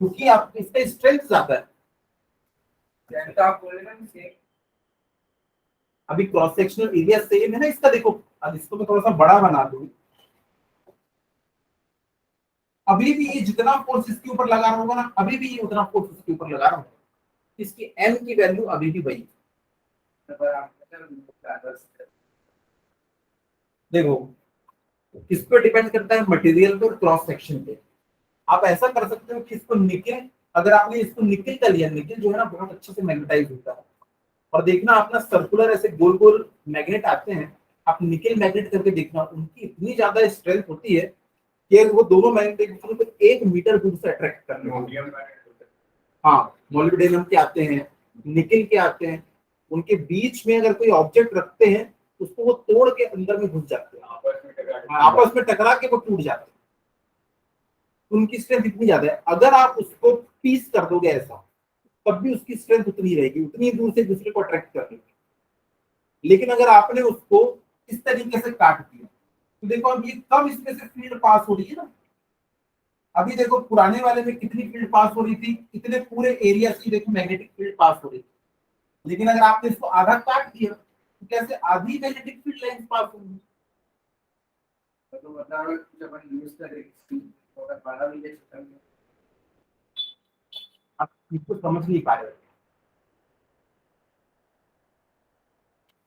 क्योंकि आप इसका स्ट्रेंथ ज्यादा है। तो आप बोले ना सेम। अभी क्रॉस सेक्शनल एरिया सेम है ना इसका, देखो अब इसको मैं थोड़ा सा बड़ा बना दूं, अभी भी ये जितना फोर्स इसके ऊपर लगा रहा होगा ना, अभी भी ये उतना फोर्स इसके ऊपर लगा रहा होगा, इसकी एम की वैल्यू अभी भी वही। देखो किस पे डिपेंड करता है, मटेरियल पे और क्रॉस सेक्शन पे। आप ऐसा कर सकते हो कि इसको निकल, अगर आपने इसको निकल का लिया, निकल जो है ना बहुत अच्छे से मैग्नेटाइज होता है, और देखना अपना सर्कुलर ऐसे गोल गोल मैग्नेट आते हैं, आप निकल मैग्नेट करके देखना, उनकी इतनी ज्यादा स्ट्रेंथ होती है कि वो दोनों मैग्नेट एक दूसरे को 1 मीटर दूर से अट्रैक्ट कर रहे हैं। हाँ, मोलिब्डेनम के आते हैं, निकल के आते हैं, उनके बीच में अगर कोई ऑब्जेक्ट रखते हैं उसको वो तोड़ के अंदर में घुस जाते हैं, आपस में टकरा के वो टूट जाते हैं, उनकी स्ट्रेंथ इतनी ज्यादा है। अगर आप उसको पीस कर दोगे ऐसा, तब भी उसकी स्ट्रेंथ उतनी रहेगी, उतनी दूर से दूसरे को अट्रैक्ट कर देगी। लेकिन अगर आपने उसको इस तरीके से काट दिया तो देखो अब ये कम इसमें से फील्ड पास हो रही है ना, अभी देखो पुराने वाले में कितनी फील्ड पास हो रही थी, इतने पूरे एरिया से देखो मैग्नेटिक फील्ड पास हो रही थी। लेकिन अगर आपने इसको आधा काट दिया तो कैसे आधी मैग्नेटिक फील्ड लाइन पास होगी। तो मतलब जब हम यूज करें तो अगर बड़ा भी है, आप इसको समझ नहीं पा रहे।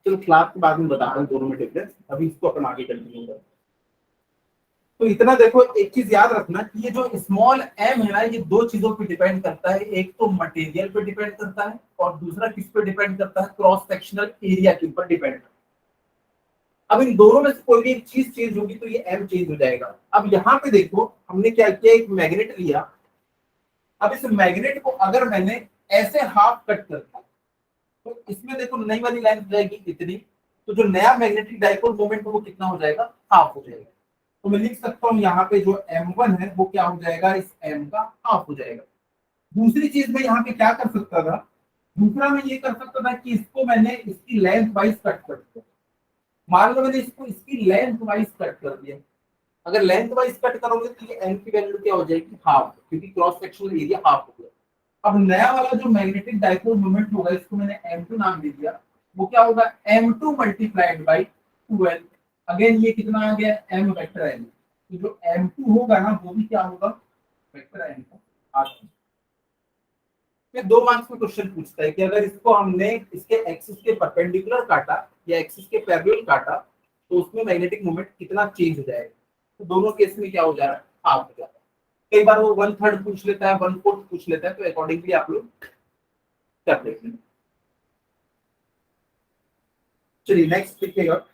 चलो क्लास के बाद में बता रहा हूँ दोनों में डिफरेंस, अभी इसको अपन आगे कंटिन्यू करें। तो इतना देखो, एक चीज याद रखना कि ये जो स्मॉल एम है ना, ये दो चीजों पे डिपेंड करता है, एक तो मटेरियल पे डिपेंड करता है और दूसरा किस पे डिपेंड करता है, क्रॉस सेक्शनल एरिया के ऊपर डिपेंड करता है। अब इन दोनों में से कोई भी एक चीज चेंज होगी तो ये एम चेंज हो जाएगा। अब यहाँ पे देखो हमने क्या किया, एक मैग्नेट लिया, अब इस मैग्नेट को अगर मैंने ऐसे हाफ कट कर दिया तो इसमें देखो नई वाली लाइन हो जाएगी इतनी, तो जो नया मैग्नेटिक डाइपोल मोमेंट वो कितना हो जाएगा, हाफ हो जाएगा। तो मैं लिख सकता हूँ यहाँ पे जो m1 है वो क्या हो जाएगा, इस m का हाफ हो जाएगा। दूसरी चीज मैं यहाँ पे क्या कर सकता था, दूसरा मैं ये कर सकता था कि इसको मैंने इसकी लेंथ वाइज कट कर दिया। मान लो मैंने इसको इसकी लेंथ वाइज कट कर दिया, अगर लेंथ वाइज कट करोगे तो ये m की वैल्यू क्या हो जाएगी, हाफ, क्योंकि क्रॉस सेक्शनल एरिया हाफ हो गया। अब नया वाला जो मैग्नेटिक डाइपोल मोमेंट होगा, इसको मैंने m2 नाम दे दिया, वो क्या होगा m2 मल्टीप्लाइड बाई 12। अगेन ये कितना आ गया, m वेक्टर n, तो जो m2 होगा ना वो भी क्या होगा, वेक्टर n का आ गया। फिर 2 मार्क्स में क्वेश्चन पूछता है कि अगर इसको हमने इसके एक्सिस के परपेंडिकुलर काटा या एक्सिस के पैरेलल काटा तो उसमें मैग्नेटिक मोमेंट कितना चेंज हो जाएगा। तो दोनों केस में क्या हो जा रहा है, हाफ हो जा रहा है। कई बार वो 1/3 पूछ लेता है, 1/4 पूछ लेता है, तो अकॉर्डिंगली आप लोग कर लेते हैं। चलिए नेक्स्ट देखिएगा।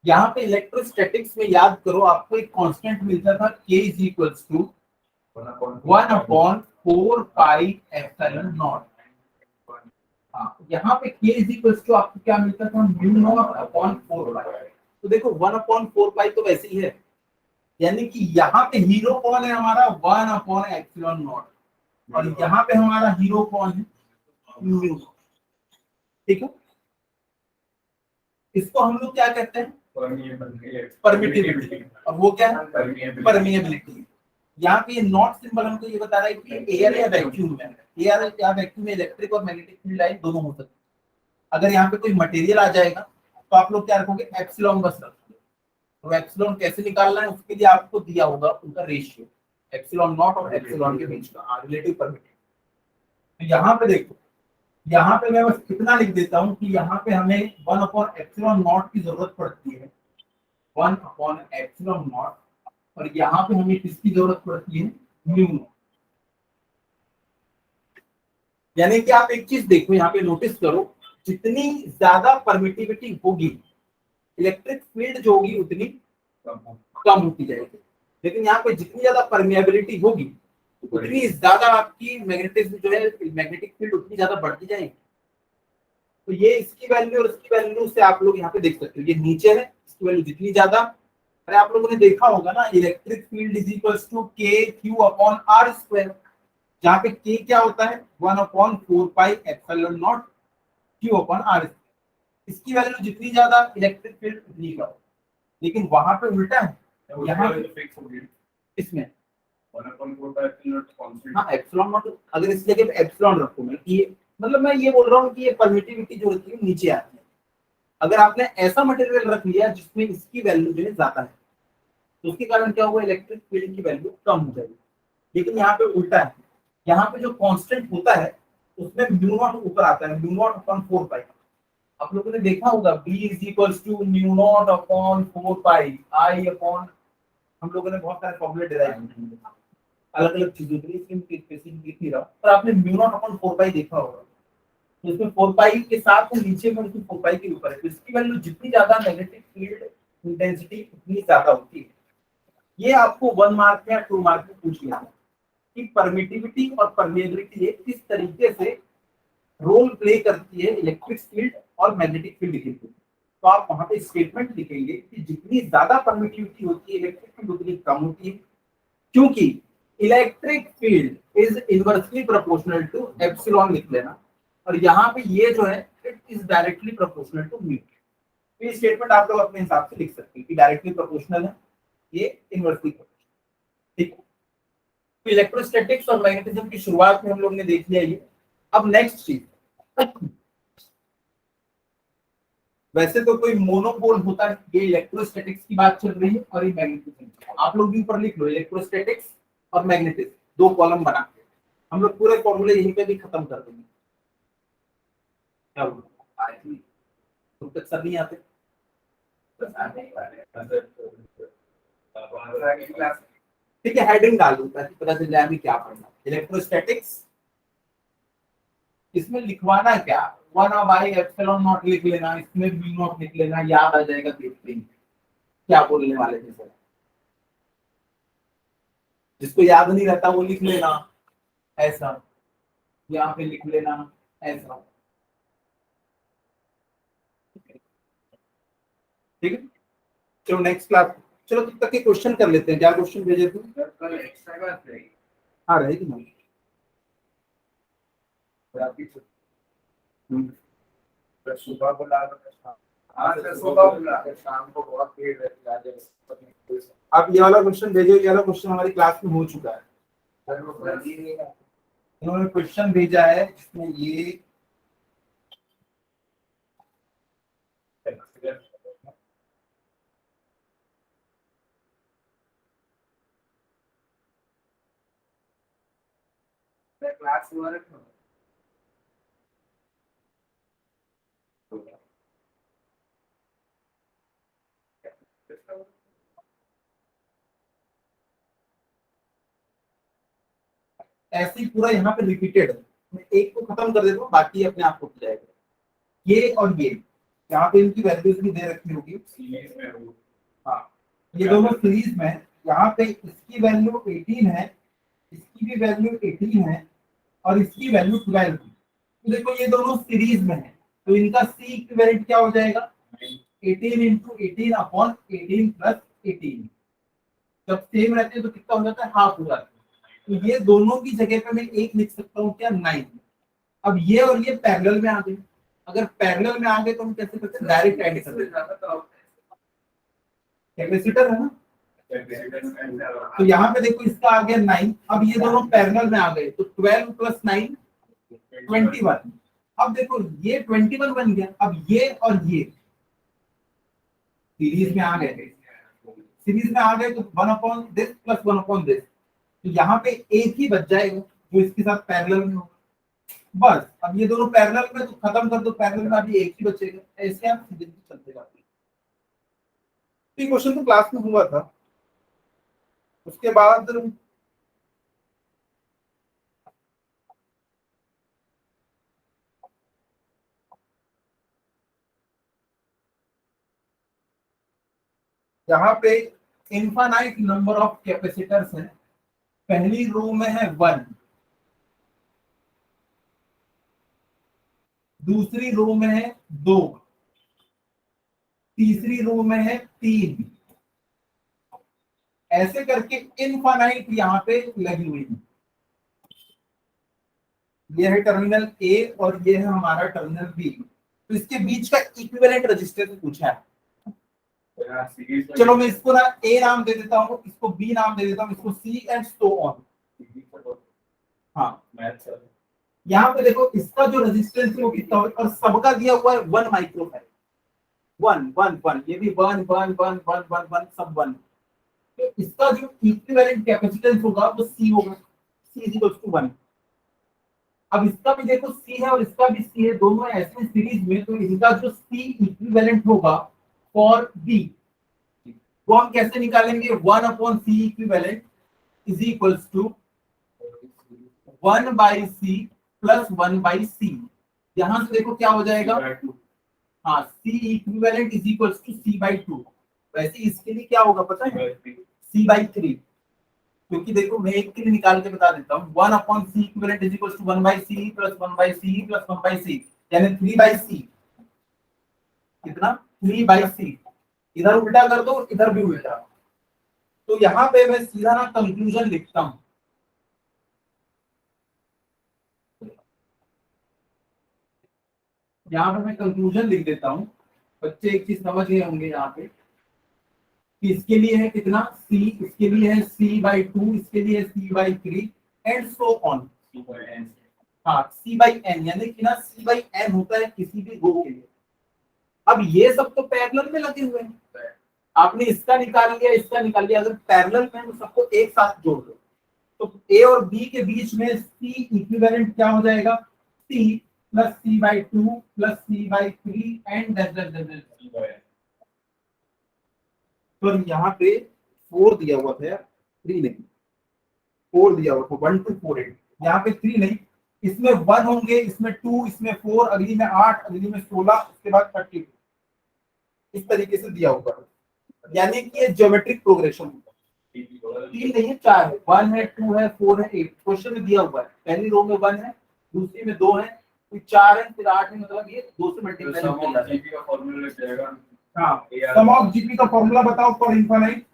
यहाँ पे इलेक्ट्रोस्टैटिक्स में याद करो, आपको एक कांस्टेंट मिलता था k इज इक्वल्स टू 1/4πε0। हाँ, यहाँ पे k इज इक्वल्स टू आपको क्या मिलता था, μ0/4π। तो देखो 1/4π तो वैसे ही है, यानी कि यहाँ पे हीरो कौन है हमारा, 1/ε0, और यहाँ पे हमारा हीरो कौन है, म्यू। ठीक है, इसको हम लोग क्या कहते हैं, परमिटिविटी, और वो क्या है, परमिएबिलिटी। यहाँ पे ये नॉट सिंबल हमको ये बता रहा है कि एयर या वैक्यूम में, एयर या वैक्यूम में इलेक्ट्रिक और मैग्नेटिक फील्ड लाइन दोनों हो सकती है। अगर यहाँ पे कोई मटेरियल आ जाएगा तो आप लोग क्या रखोगे, एप्सिलॉन बस रखोगे। तो एप्सिलॉन कैसे निकालना है उसके लिए आपको दिया होगा उनका रेशियो, एप्सिलॉन नॉट और एप्सिलॉन के बीच का रिलेटिव परमिटिविटी। तो यहाँ पे देखो, यहाँ पे मैं बस इतना लिख देता हूँ कि यहाँ पे हमें 1/ε0 की जरूरत पड़ती है, 1/ε0, और यहाँ पे हमें किसकी जरूरत पड़ती है, म्यू। यानी कि आप एक चीज देखो, यहाँ पे नोटिस करो, जितनी ज्यादा परमिटिविटी होगी इलेक्ट्रिक फील्ड जो होगी उतनी कम होती जाएगी, लेकिन यहाँ पे जितनी ज्यादा परमिएबिलिटी होगी उतनी ज्यादा आपकी मैग्नेटिज्म जो है, मैग्नेटिक फील्ड उतनी ज्यादा बढ़ती जाएगी। तो ये इसकी वैल्यू और इसकी वैल्यू से आप लोग यहाँ पे देख सकते हो, ये नीचे है, इसकी वैल्यू जितनी ज्यादा, अरे आप लोगों ने देखा होगा ना, electric field is equals to K Q upon R square, जहाँ पे के क्या होता है 1/4 pi epsilon naught Q upon R. इसकी वैल्यू जितनी ज्यादा इलेक्ट्रिक फील्ड उतनी कम, लेकिन वहां पे उल्टा है, यहाँ पे फिक्स हो गई इसमें 1/4 by epsilon naught constant। हाँ एप्सिलॉन नॉट, अगर इस जगह पे एप्सिलॉन रखूं मैं, ये मतलब मैं ये बोल रहा हूँ कि ये परमिटिविटी जो होती है नीचे आती है। अगर आपने ऐसा मटेरियल रख लिया जिसमें इसकी वैल्यू जो है ज्यादा है, तो उसके कारण क्या होगा, इलेक्ट्रिक फील्ड की वैल्यू कम हो जाएगी। लेकिन यहाँ पे उल्टा है, यहाँ पे जो कांस्टेंट होता है उसमें म्यू नॉट ऊपर आता है, म्यू नॉट अपॉन 4 पाई। आप लोगों ने देखा होगा B is equals to mu naught upon 4 pi I upon, हम लोगों ने बहुत सारे फॉर्मूले डिराइव किए अलग अलग चीजों के लिए, इसमें लिख नहीं रहा, पर आपने म्यू नॉट अपॉन 4 पाई देखा होगा। तो इसमें 4 पाई के साथ नीचे में उसमें 4 पाई के ऊपर है, तो इसकी वैल्यू जितनी ज्यादा नेगेटिव फील्ड इंटेंसिटी उतनी ज्यादा होती है। ये आपको 1 मार्क या 2 मार्क में पूछ लिया कि परमिटिविटी और परमेबिलिटी किस तरीके से रोल प्ले करती है इलेक्ट्रिक फील्ड और मैग्नेटिक फील्ड के लिए। तो आप वहां पे स्टेटमेंट लिखेंगे कि जितनी ज्यादा परमिटिविटी होती है इलेक्ट्रिक फील्ड उतनी कम होती है, क्योंकि electric field is inversely proportional to epsilon लिख लेना, और यहाँ पे ये जो है it is directly proportional to mu. तो ये स्टेटमेंट आप लोग अपने हिसाब से लिख सकते हैं कि डायरेक्टली प्रोपोर्शनल है, ये इनवर्सली प्रोपोर्शनल। ठीक है, तो इलेक्ट्रोस्टैटिक्स और मैग्नेटिज्म की शुरुआत में हम लोग ने देख लिया ये। अब नेक्स्ट चीज, वैसे तो कोई मोनोपोल होता है, ये इलेक्ट्रोस्टैटिक्स की बात चल रही है और ये मैग्नेटिज्म। आप लोग भी ऊपर लिख लो इलेक्ट्रोस्टैटिक्स और मैग्नेटिज्म, 2 कॉलम बना के हम लोग पूरे फॉर्मूले यहीं पे भी खत्म कर देंगे। क्या तुम तक सब नहीं आते? ठीक है, हेडिंग डाल दूं ताकि पता चल जाए क्या पढ़ना। इलेक्ट्रोस्टैटिक्स, इसमें लिखवाना क्या, 1/एप्सिलॉन नॉट लिख लेना, इसमें म्यू नॉट लिख लेना, याद आ जाएगा। देखते हैं क्या बोलने वाले थे सर, जिसको याद नहीं रहता वो लिख लेना ऐसा, यहाँ पे लिख लेना ऐसा। ठीक है, चलो नेक्स्ट क्लास, चलो तब तक के क्वेश्चन कर लेते हैं। क्या क्वेश्चन भेजे थे? कल एक्स्ट्रा क्लास रहेगी। हाँ रहेगी ना। सुबह बुला सुबह बुला शाम को बहुत भीड़ रहती है। आप ये वाला क्वेश्चन भेजो, ये वाला क्वेश्चन हमारी क्लास में हो चुका है। इन्होंने क्वेश्चन भेजा है जिसमें ये क्लास हुआ ऐसे ही पूरा यहाँ पे रिपीटेड है। मैं एक को खत्म कर देता हूँ, बाकी अपने आप हो जाएगा। ये और ये यहाँ पे इनकी वैल्यूज भी दे रखी होगी। हाँ, ये दोनों सीरीज में, यहाँ पे इसकी वैल्यू 18 है, इसकी भी वैल्यू 18 है, और इसकी वैल्यू 12 है। तो देखो ये दोनों सीरीज में है, तो इनका सी इक्विवेलेंट क्या हो जाएगा, 18 इंटू 18 अपॉन 18 प्लस 18। जब सेम रहते हैं तो कितना हो जाता है, हाफ हो जाता है। तो ये दोनों की जगह पे मैं एक लिख सकता हूँ क्या, 9। अब ये और ये पैरेलल में आ गए, अगर पैरेलल में आ गए तो हम कैसे करते हैं, डायरेक्ट ऐड कर देते हैं। कैपेसिटर है ना, तो यहाँ पे देखो इसका आ गया 9, अब ये दोनों पैरेलल में आ गए तो 12 प्लस 9 21। अब देखो ये 21 बन गया, अब ये और ये सीरीज में आ गए, सीरीज में आ गए तो 1/this प्लस 1/this, तो यहाँ पे एक ही बच जाएगा जो इसके साथ पैरेलल में होगा। बस अब ये दोनों पैरेलल में तो खत्म कर दो, पैरेलल में अभी एक ही बचेगा, ऐसे आप सीधे चलते जाते हैं। ये क्वेश्चन तो क्लास में हुआ था। उसके बाद यहाँ पे इनफाइनाइट नंबर ऑफ कैपेसिटर्स हैं। पहली रो में है 1, दूसरी रो में है 2, तीसरी रो में है 3, ऐसे करके इनफाइनाइट यहाँ पे लगी हुई है। ये है टर्मिनल ए और ये है हमारा टर्मिनल बी, तो इसके बीच का इक्विवेलेंट रेजिस्टेंस पूछा है। चलो मैं इसको ना ए नाम दे देता हूँ, इसको बी नाम दे देता हूँ, इसको सी एंड सो ऑन। हाँ यहाँ पे देखो इसका जो रेजिस्टेंस है वो कितना है, और सबका दिया हुआ है 1 माइक्रोफैराड। 1 ये भी 1 सब 1। तो इसका जो इक्विवेलेंट कैपेसिटेंस होगा वो सी होगा, सी इज इक्वल टू 1। अब इसका भी देखो सी है और इसका भी सी है, दोनों ऐसे सीरीज में, तो इनका जो सी इक्विवेलेंट होगा फॉर बी वो हम कैसे निकालेंगे, 1/c equivalent is equals to 1/c plus 1/c। यहां से देखो क्या हो जाएगा, हाँ c equivalent is equals to c/2। वैसे इसके लिए क्या होगा पता है, c/3, क्योंकि देखो मैं एक के लिए निकाल के बता देता हूँ, 1/c equivalent is equals to 1/c plus 1/c plus 1/c, यानी 3/c। कितना, 3/c। इधर उल्टा कर दो, इधर भी उल्टा। तो यहाँ पे मैं सीधा ना कंक्लूजन लिखता हूँ, यहाँ पे मैं कंक्लूजन लिख देता हूँ। बच्चे एक चीज समझ गए होंगे यहाँ पे कि इसके लिए है कितना c, इसके लिए है c/2, इसके लिए है c/3 एंड सो ऑन। हाँ c/n, यानी कि ना c/n होता है किसी भी रो के लिए। अब ये सब तो पैरेलल में लगे हुए हैं, आपने इसका निकाल लिया, इसका निकाल लिया, अगर पैरेलल में तो सबको एक साथ जोड़ दो, तो ए और बी के बीच में c इक्विवेलेंट क्या हो जाएगा, c plus c/2 plus c/3 and तो यहाँ पे 4 दिया हुआ था, 3 नहीं, 4 दिया हुआ था, 1 2 4 8, यहाँ पे 3 नहीं, इसमें 1 होंगे, इसमें 2, इसमें 4, अगली में 8, अगली में 16, उसके बाद 32, इस तरीके से दिया हुआ है। यानी कि ये ज्योमेट्रिक प्रोग्रेशन होगा। 3 नहीं है, 4 है, 1 है, 2 है, 4 है, 8 क्वेश्चन में दिया हुआ है। पहली रो में 1 है, दूसरी में 2 है, फिर 4 है, फिर 8 है, मतलब ये 2 से मल्टीप्लाई होगा। हाँ, सम ऑफ जीपी का फॉर्मूला बताओ फॉर इनफाइनाइट।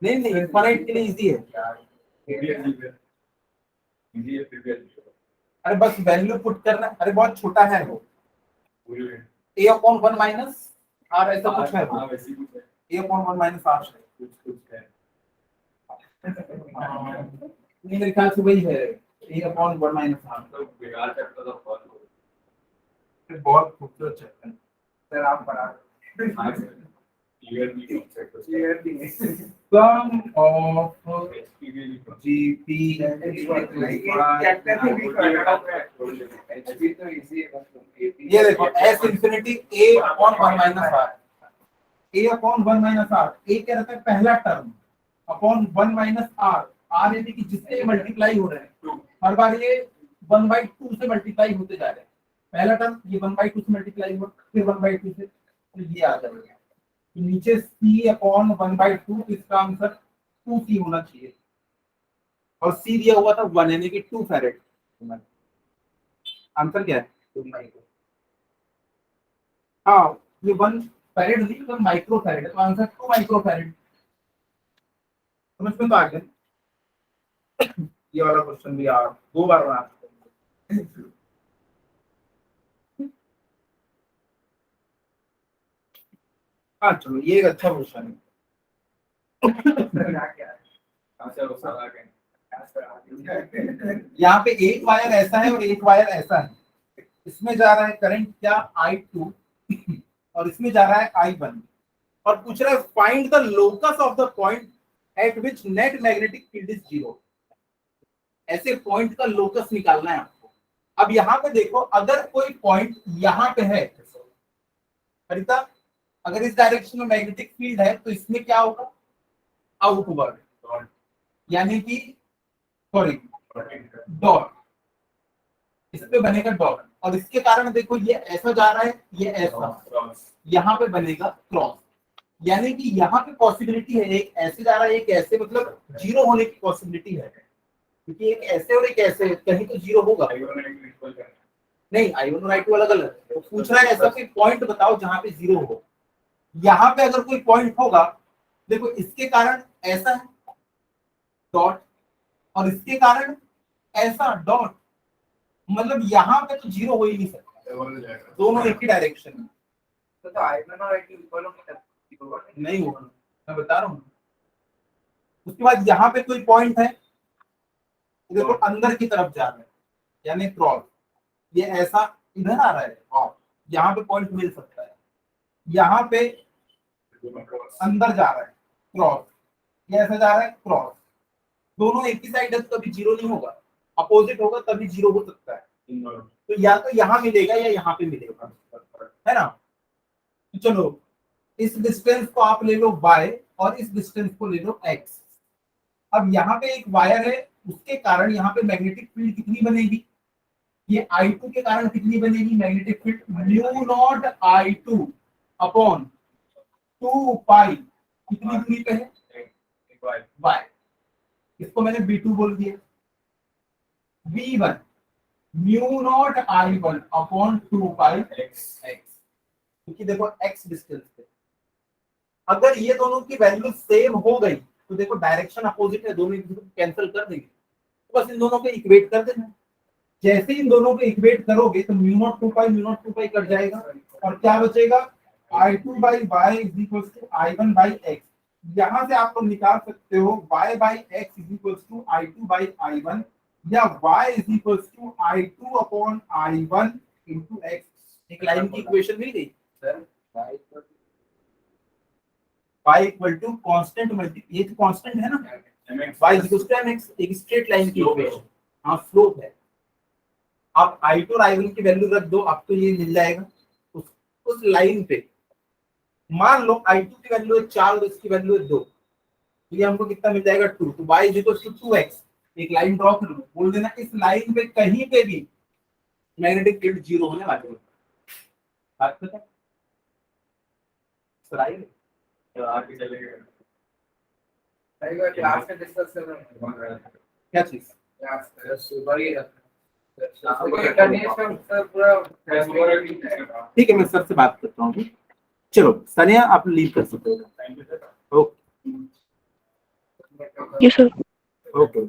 नहीं इनफाइनाइट के लिए इजी है, अरे बस वैल्यू पुट करना, अरे बहुत छोटा है वो, a/1 माइनस r ऐसा कुछ है, a/1 माइनस r मेरे ख्याल से वही है, a/1 माइनस r। बहुत खूबसूरत चैप्टर सर, आप पढ़ा सम ऑफ जीपी। ये देखो s infinity a/1 minus r, a/1 minus r, a क्या रहता है पहला term upon 1 minus r, r यानी कि जिससे मल्टीप्लाई हो रहे हैं, हर बार ये 1/2 से मल्टीप्लाई होते जा रहे हैं। पहला टर्म ये 1/2 से मल्टीप्लाई हुआ, फिर 1/2 से, तो ये आ जाएगा। तो नीचे c/1/2, इसका आंसर 2c होना चाहिए, और c दिया हुआ था 1, यानी कि 2 फैरेड। आंसर क्या है, 2 माइक्रो। हाँ, ये 1 फैरेड नहीं, 1 माइक्रो फैरेड, तो आंसर 2 माइक्रो फैरेड। समझ में तो आ गया। ये वाला क्वेश्चन भी आप 2 बार बना सकते हैं। हाँ चलो, ये एक अच्छा क्वेश्चन है। यहाँ पे एक वायर ऐसा है और एक वायर ऐसा है, इसमें जा रहा है करंट क्या I2 और इसमें जा रहा है I1, और पूछ रहा है find the locus of the point eight which net magnetic field is 0। ऐसे पॉइंट का लोकस निकालना है आपको। अब यहाँ पे देखो, अगर कोई पॉइंट यहाँ पे है हरिता, अगर इस डायरेक्शन में मैग्नेटिक फील्ड है तो इसमें क्या होगा, आउटवर्ड, यानी कि सॉरी डॉट, इस पे बनेगा डॉट, और इसके कारण देखो ये ऐसा जा रहा है, ये ऐसा, यहाँ पे बनेगा क्रॉस, यानी कि यहाँ पे पॉसिबिलिटी है, एक ऐसे जा रहा है, एक ऐसे, मतलब 0 होने की पॉसिबिलिटी है। क्योंकि एक ऐसे और एक ऐसे, कहीं तो जीरो होगा। नहीं, I1 और I2 अलग अलग है। तो पूछ रहा है ऐसा कोई पॉइंट बताओ जहां पे जीरो हो। यहाँ पे अगर कोई पॉइंट होगा, देखो इसके कारण ऐसा है डॉट, और इसके कारण ऐसा डॉट, मतलब यहाँ पे तो जीरो हो ही नहीं सकता, दोनों एक ही डायरेक्शन में। तो I1 और I2 इक्वल नहीं होगा, मैं बता रहा हूँ। उसके बाद यहाँ पे कोई पॉइंट है, देखो अंदर की तरफ जा रहा है, यानी क्रॉस, ये ऐसा इधर आ रहा है और यहाँ पे पॉइंट मिल सकता है, यहाँ पे अंदर जा रहा है क्रॉस, ये ऐसा जा रहा है क्रॉस, दोनों एक ही साइड है तो कभी जीरो नहीं होगा, अपोजिट होगा तभी जीरो हो सकता है। तो या तो यहाँ मिलेगा या यहाँ पे मिलेगा, है ना। तो चलो इस डिस्टेंस को आप ले लो y और इस डिस्टेंस को ले लो x। अब यहाँ पे एक वायर है, उसके कारण यहाँ पे मैग्नेटिक फील्ड कितनी बनेगी, ये I2 के कारण कितनी बनेगी magnetic field, mu naught I2 upon 2 पाई, कितनी दूरी पे है y, इसको मैंने B2 बोल दिया, V1 mu naught I1 upon 2 पाई x, क्योंकि देखो x डिस्टेंस पे, अगर ये दोनों की वैल्यू सेम हो गई तो देखो डायरेक्शन अपोजिट है, दोनों एक दूसरे को कैंसिल कर देंगे, तो बस इन दोनों को इक्वेट कर देना। जैसे इन दोनों को इक्वेट करोगे तो म्यू नॉट 2 पाई कट जाएगा, और क्या बचेगा, I2 by y is equals to I1 by x। यहां से आप लोग निकाल सकते हो y by x is equals to I2 by I1, या y is equals to I2 upon I1 into x। एक लाइन की इक्वेशन मिल गई sir, y equal to constant multi, ये तो कांस्टेंट है ना, y is equal to mx, एक स्ट्रेट लाइन की इक्वेशन, हां स्लोप है। आप I2 और I1 की वैल्यू रख दो, आपको ये मिल जाएगा उस लाइन पे। मान लो I2 की वैल्यू है 4 और इसकी वैल्यू है 2, तो ये हमको कितना मिल जाएगा 2, तो y is equal to 2x। एक लाइन ड्रॉ कर लो, बोल देना इस लाइन पे कहीं पे भी मैग्नेटिक फील्ड जीरो होने वाली है। बात पता है सर, आई आगे चलेगा क्लास में डिस्कस कर रहे हैं क्या चीज, क्लास सुबह ही पूरा ठीक है मैं सर से बात करता हूँ। चलो सानिया आप लीव कर सकते हो। Okay Yes, sir. ओके।